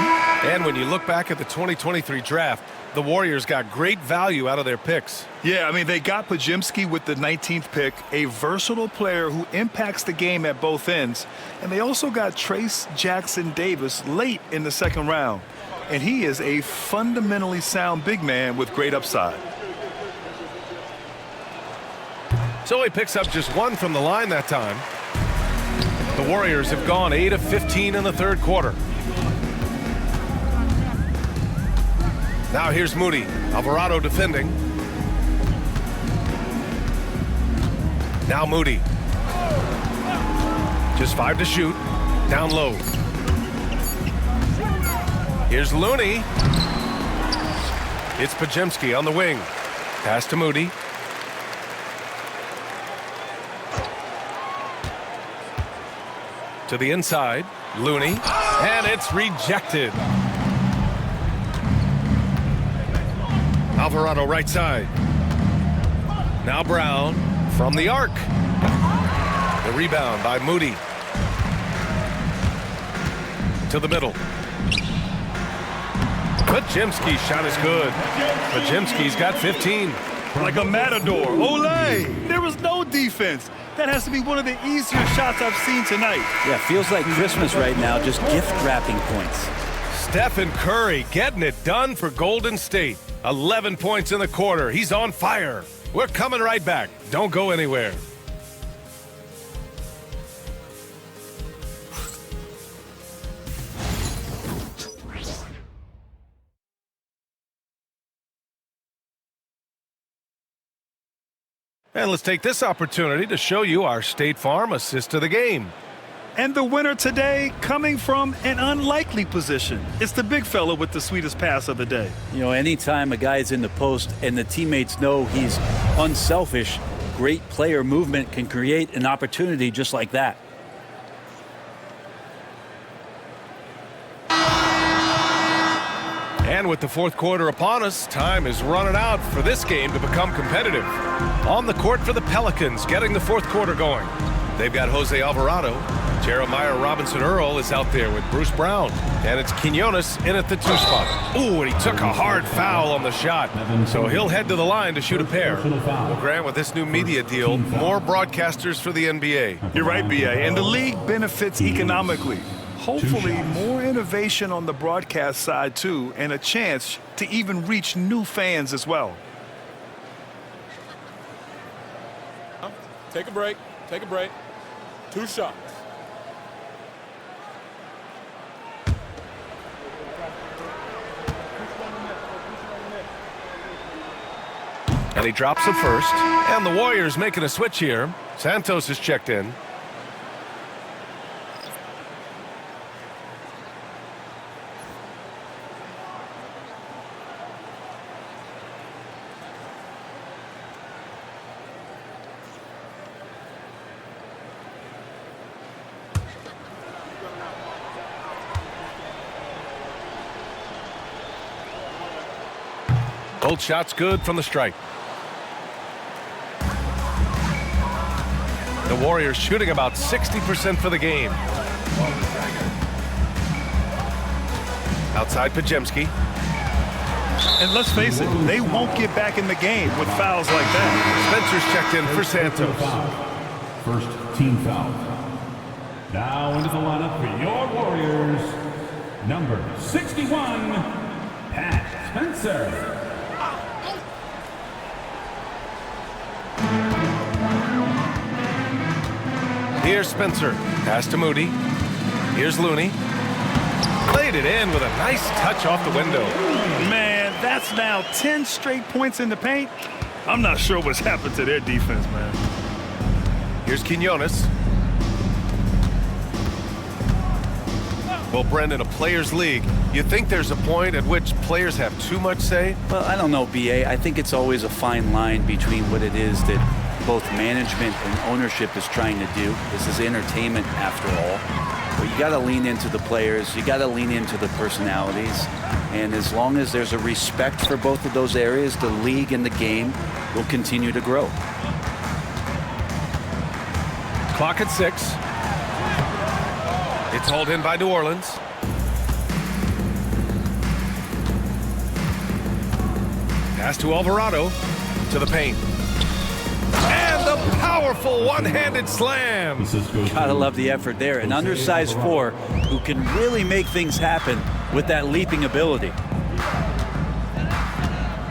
And when you look back at the 2023 draft, the Warriors got great value out of their picks. Yeah, I mean, they got Pajemski with the 19th pick, a versatile player who impacts the game at both ends. And they also got Trace Jackson-Davis late in the 2nd round. And he is a fundamentally sound big man with great upside. So he picks up just 1 from the line that time. The Warriors have gone 8 of 15 in the 3rd quarter. Now here's Moody. Alvarado defending. Now Moody. Just 5 to shoot. Down low. Here's Looney. It's Pajemski on the wing. Pass to Moody. To the inside, Looney, and it's rejected. Alvarado right side. Now Brown from the arc. The rebound by Moody. To the middle. Podziemski's shot is good. Podziemski's got 15. Like a matador. Olé! There was no defense. That has to be one of the easier shots I've seen tonight. Yeah, feels like Christmas right now, just gift wrapping points. Stephen Curry getting it done for Golden State. 11 points in the quarter. He's on fire. We're coming right back. Don't go anywhere. And let's take this opportunity to show you our State Farm assist to the game. And the winner today coming from an unlikely position. It's the big fella with the sweetest pass of the day. You know, anytime a guy's in the post and the teammates know he's unselfish, great player movement can create an opportunity just like that. And with the fourth quarter upon us, time is running out for this game to become competitive. On the court for the Pelicans, getting the fourth quarter going. They've got Jose Alvarado. Jeremiah Robinson-Earl is out there with Bruce Brown. And it's Quinones in at the 2 spot. Ooh, and he took a hard foul on the shot. So he'll head to the line to shoot a pair. Well, Grant, with this new media deal, more broadcasters for the NBA. You're right, B.A. And the league benefits economically. Hopefully, more innovation on the broadcast side, too, and a chance to even reach new fans as well. Take a break. Take a break. 2 shots. And he drops it first. And the Warriors making a switch here. Santos is checked in. Both shots good from the stripe. The Warriors shooting about 60% for the game. Outside Podziemski. And let's face it, they won't get back in the game with fouls like that. Spencer's checked in for Santos. First team foul. Now into the lineup for your Warriors, number 61, Pat Spencer. Here's Spencer. Pass to Moody. Here's Looney. Played it in with a nice touch off the window. Man, that's now 10 straight points in the paint. I'm not sure what's happened to their defense, man. Here's Quinones. Well, Brendan, a players' league, you think there's a point at which players have too much say? Well, I don't know, B.A. I think it's always a fine line between what it is that both management and ownership is trying to do. This is entertainment after all. But you got to lean into the players. You got to lean into the personalities. And as long as there's a respect for both of those areas, the league and the game will continue to grow. Clock at 6. It's hauled in by New Orleans. Pass to Alvarado. To the paint. And the powerful one-handed slam. Gotta love the effort there. An undersized 4 who can really make things happen with that leaping ability.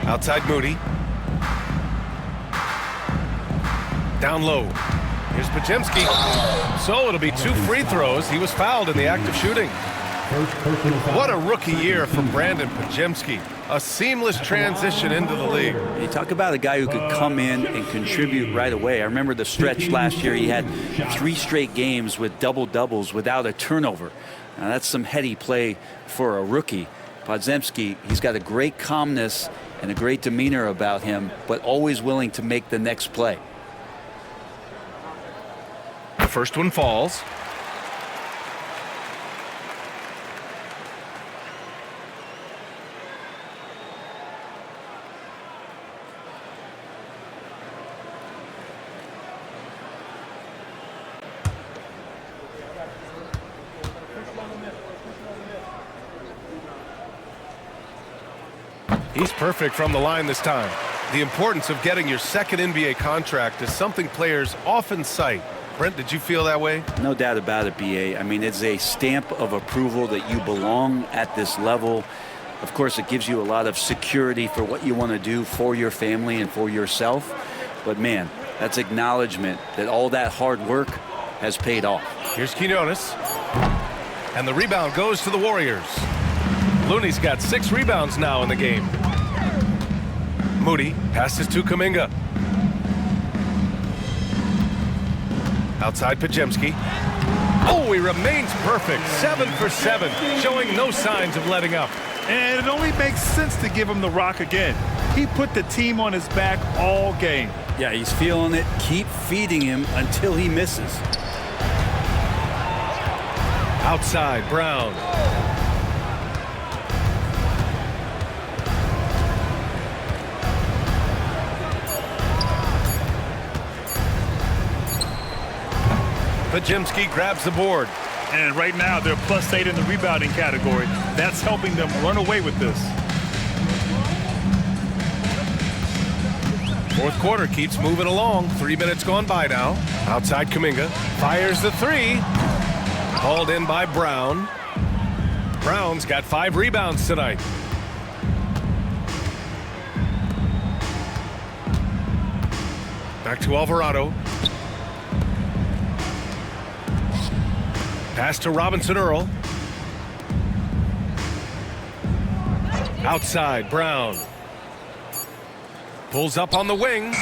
Outside Moody. Down low. Here's Podziemski. So it'll be 2 free throws. He was fouled in the act of shooting. What a rookie year from Brandon Podziemski. A seamless transition into the league. You talk about a guy who could come in and contribute right away. I remember the stretch last year. He had 3 straight games with double-doubles without a turnover. Now, that's some heady play for a rookie. Podziemski, he's got a great calmness and a great demeanor about him, but always willing to make the next play. The first one falls. He's perfect from the line this time. The importance of getting your second NBA contract is something players often cite. Brent, did you feel that way? No doubt about it, BA. I mean, it's a stamp of approval that you belong at this level. Of course, it gives you a lot of security for what you want to do for your family and for yourself. But man, that's acknowledgement that all that hard work has paid off. Here's Quinones. And the rebound goes to the Warriors. Looney's got 6 rebounds now in the game. Moody passes to Kuminga. Outside Pajemski. Oh, he remains perfect. 7 for 7, showing no signs of letting up. And it only makes sense to give him the rock again. He put the team on his back all game. Yeah, he's feeling it. Keep feeding him until he misses. Outside, Brown. Pajemski grabs the board. And right now, they're +8 in the rebounding category. That's helping them run away with this. Fourth quarter keeps moving along. 3 minutes gone by now. Outside Kuminga. Fires the 3. Hauled in by Brown. Brown's got 5 rebounds tonight. Back to Alvarado. Pass to Robinson Earl. Outside, Brown. Pulls up on the wing.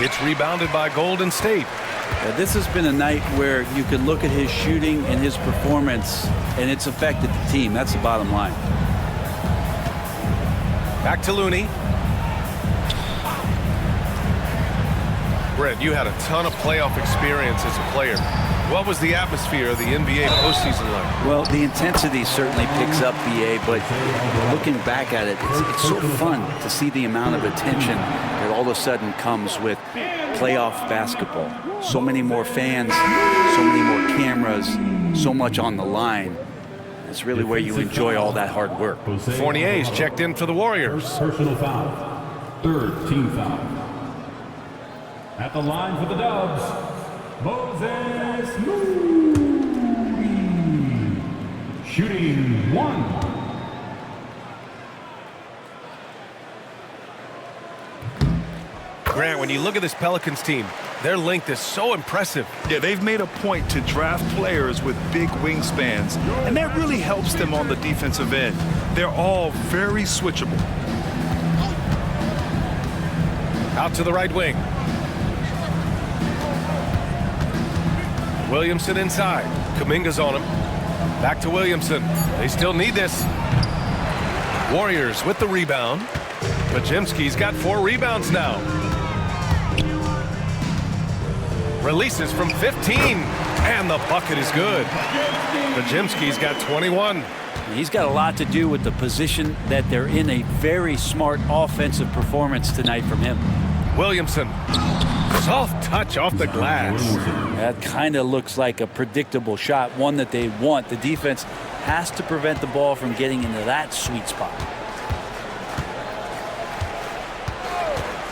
It's rebounded by Golden State. Yeah, this has been a night where you can look at his shooting and his performance, and it's affected the team. That's the bottom line. Back to Looney. Brent, you had a ton of playoff experience as a player. What was the atmosphere of the NBA postseason like? Well, the intensity certainly picks up, BA, but looking back at it, it's so fun to see the amount of attention that all of a sudden comes with playoff basketball. So many more fans, so many more cameras, so much on the line. It's really where you enjoy all that hard work. Fournier's checked in for the Warriors. Personal foul. 3rd team foul. At the line for the Dubs, Moses Moody. Shooting 1. Grant, when you look at this Pelicans team, their length is so impressive. Yeah, they've made a point to draft players with big wingspans, and that really helps them on the defensive end. They're all very switchable. Out to the right wing. Williamson inside. Kuminga's on him. Back to Williamson. They still need this. Warriors with the rebound. Pajemski's got 4 rebounds now. Releases from 15. And the bucket is good. Pajemski's got 21. He's got a lot to do with the position that they're in. A very smart offensive performance tonight from him. Williamson. Soft touch off the glass. That kind of looks like a predictable shot, one that they want. The defense has to prevent the ball from getting into that sweet spot.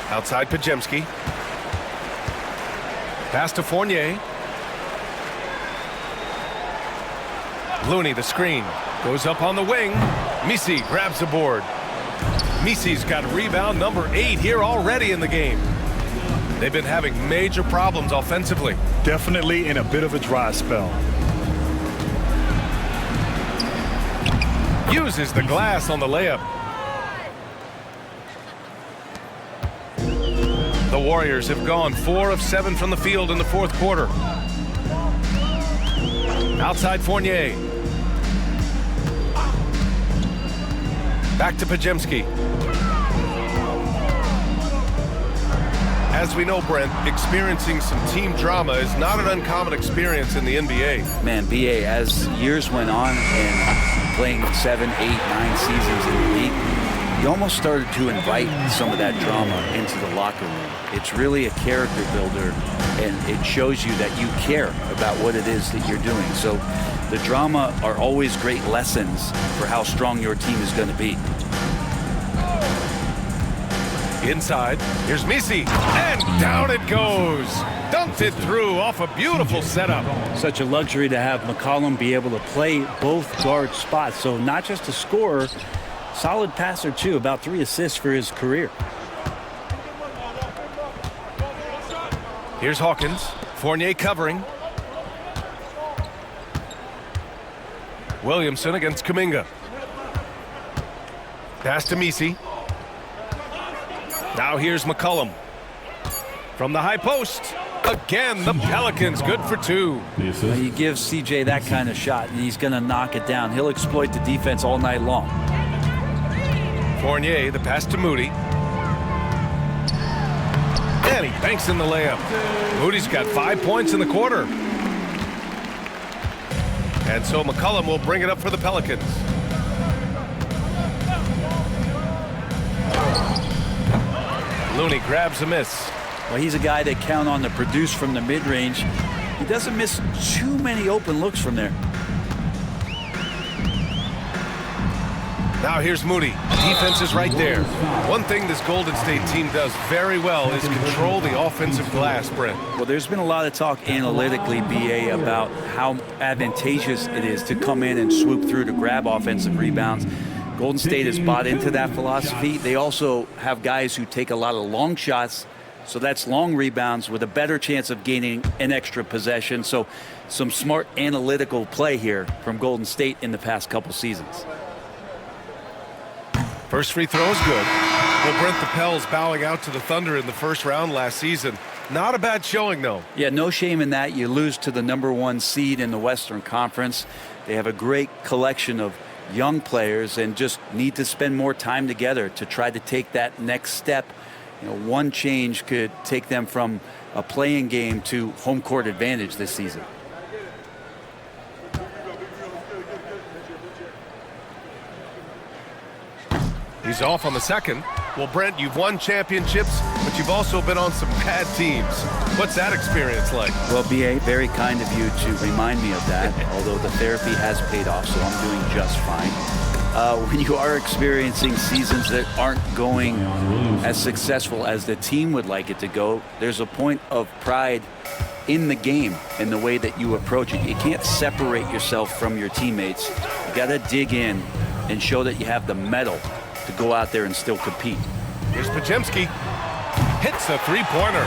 Outside Pajemski. Pass to Fournier. Looney, the screen. Goes up on the wing. Misi grabs the board. Misi's got rebound number 8 here already in the game. They've been having major problems offensively. Definitely in a bit of a dry spell. Uses the glass on the layup. The Warriors have gone 4 of 7 from the field in the fourth quarter. Outside Fournier. Back to Pajemski. As we know, Brent, experiencing some team drama is not an uncommon experience in the NBA. Man, BA, as years went on and playing 7, 8, 9 seasons in the league, you almost started to invite some of that drama into the locker room. It's really a character builder, and it shows you that you care about what it is that you're doing. So the drama are always great lessons for how strong your team is going to be. Inside, here's Misi, and down it goes. Dunked it through off a beautiful setup. Such a luxury to have McCollum be able to play both guard spots. So not just a scorer, solid passer too, about 3 assists for his career. Here's Hawkins, Fournier covering. Williamson against Kuminga. Pass to Misi. Now here's McCollum. From the high post. Again, the Pelicans good for 2. Well, you give CJ that kind of shot, and he's going to knock it down. He'll exploit the defense all night long. Fournier, the pass to Moody. And he banks in the layup. Moody's got 5 points in the quarter. And so McCollum will bring it up for the Pelicans. Looney grabs a miss. Well, he's a guy that count on to produce from the mid-range. He doesn't miss too many open looks from there. Now here's Moody. Defense is right there. One thing this Golden State team does very well is control the offensive glass, Brent. Well, there's been a lot of talk analytically, BA, about how advantageous it is to come in and swoop through to grab offensive rebounds. Golden State has bought into that philosophy. They also have guys who take a lot of long shots, so that's long rebounds with a better chance of gaining an extra possession. So some smart analytical play here from Golden State in the past couple seasons. First free throw is good. Well, Brent, the Pels bowing out to the Thunder in the first round last season. Not a bad showing, though. Yeah, no shame in that. You lose to the #1 seed in the Western Conference. They have a great collection of young players and just need to spend more time together to try to take that next step. You know, one change could take them from a playing game to home court advantage this season. He's off on the second. Well, Brent, you've won championships, but you've also been on some bad teams. What's that experience like? Well, BA, very kind of you to remind me of that, although the therapy has paid off, so I'm doing just fine. When you are experiencing seasons that aren't going as successful as the team would like it to go, there's a point of pride in the game and the way that you approach it. You can't separate yourself from your teammates. You got to dig in and show that you have the mettle to go out there and still compete. Here's Podziemski. Hits a three-pointer.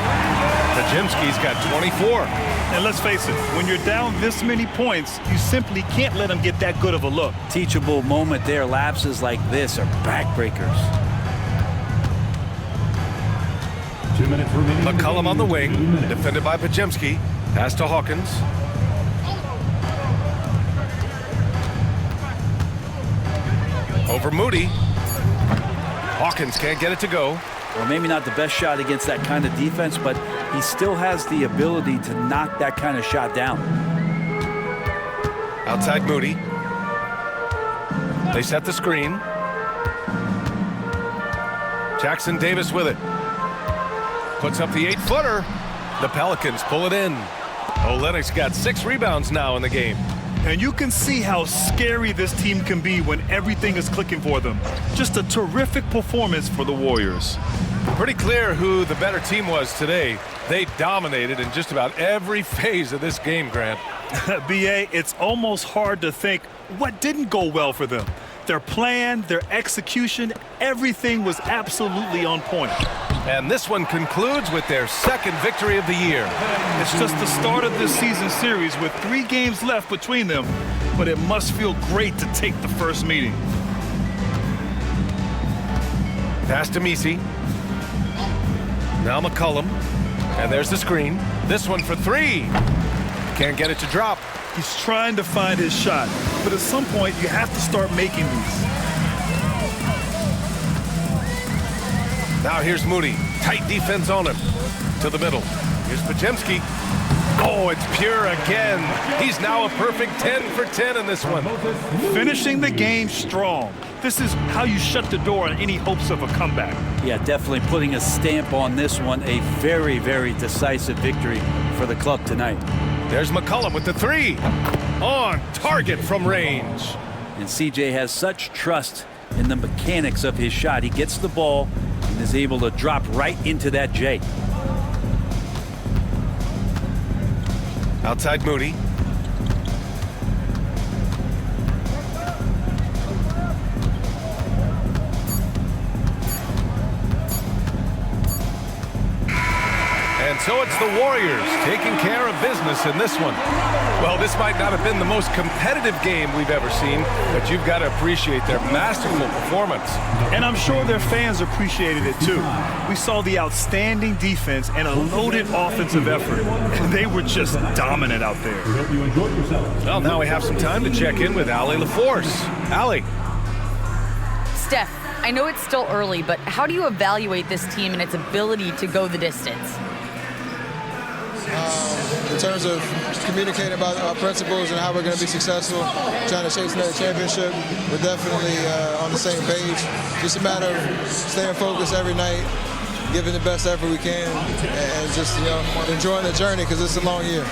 Podziemski's got 24. And let's face it, when you're down this many points, you simply can't let them get that good of a look. Teachable moment there. Lapses like this are backbreakers. 2 minutes remaining. McCollum on the wing, defended by Podziemski. Pass to Hawkins. Over Moody. Hawkins can't get it to go. Well, maybe not the best shot against that kind of defense, but he still has the ability to knock that kind of shot down. Outside Moody. They set the screen. Jackson Davis with it. Puts up the 8-footer. The Pelicans pull it in. Olynyk's got 6 rebounds now in the game. And you can see how scary this team can be when everything is clicking for them. Just a terrific performance for the Warriors. Pretty clear who the better team was today. They dominated in just about every phase of this game, Grant. BA, it's almost hard to think what didn't go well for them. Their plan, their execution, everything was absolutely on point. And this one concludes with their second victory of the year. It's just the start of this season series with 3 games left between them, but it must feel great to take the first meeting. Pass to Misi. Now McCollum. And there's the screen. This one for 3. Can't get it to drop. He's trying to find his shot, but at some point you have to start making these. Now here's Moody. Tight defense on him. To the middle. Here's Podziemski. Oh, it's pure again. He's now a perfect 10 for 10 in this one. Finishing the game strong. This is how you shut the door on any hopes of a comeback. Yeah, definitely putting a stamp on this one. A very, very decisive victory for the club tonight. There's McCollum with the 3. On target from range. And CJ has such trust in the mechanics of his shot. He gets the ball, and is able to drop right into that J. Outside Moody. And so it's the Warriors taking care of business in this one. Well, this might not have been the most competitive game we've ever seen, but you've got to appreciate their masterful performance. And I'm sure their fans appreciated it too. We saw the outstanding defense and a loaded offensive effort. They were just dominant out there. We hope you enjoyed yourselves. Well, now we have some time to check in with Allie LaForce. Allie. Steph, I know it's still early, but how do you evaluate this team and its ability to go the distance? In terms of communicating about our principles and how we're going to be successful, trying to chase another championship, we're definitely on the same page. Just a matter of staying focused every night, giving the best effort we can, and just enjoying the journey because it's a long year.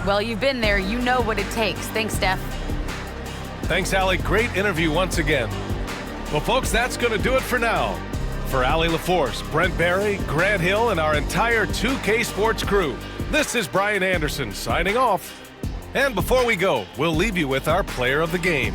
Well, you've been there. You know what it takes. Thanks, Steph. Thanks, Allie. Great interview once again. Well, folks, that's going to do it for now. For Allie LaForce, Brent Barry, Grant Hill, and our entire 2K Sports crew, this is Brian Anderson signing off. And before we go, we'll leave you with our player of the game.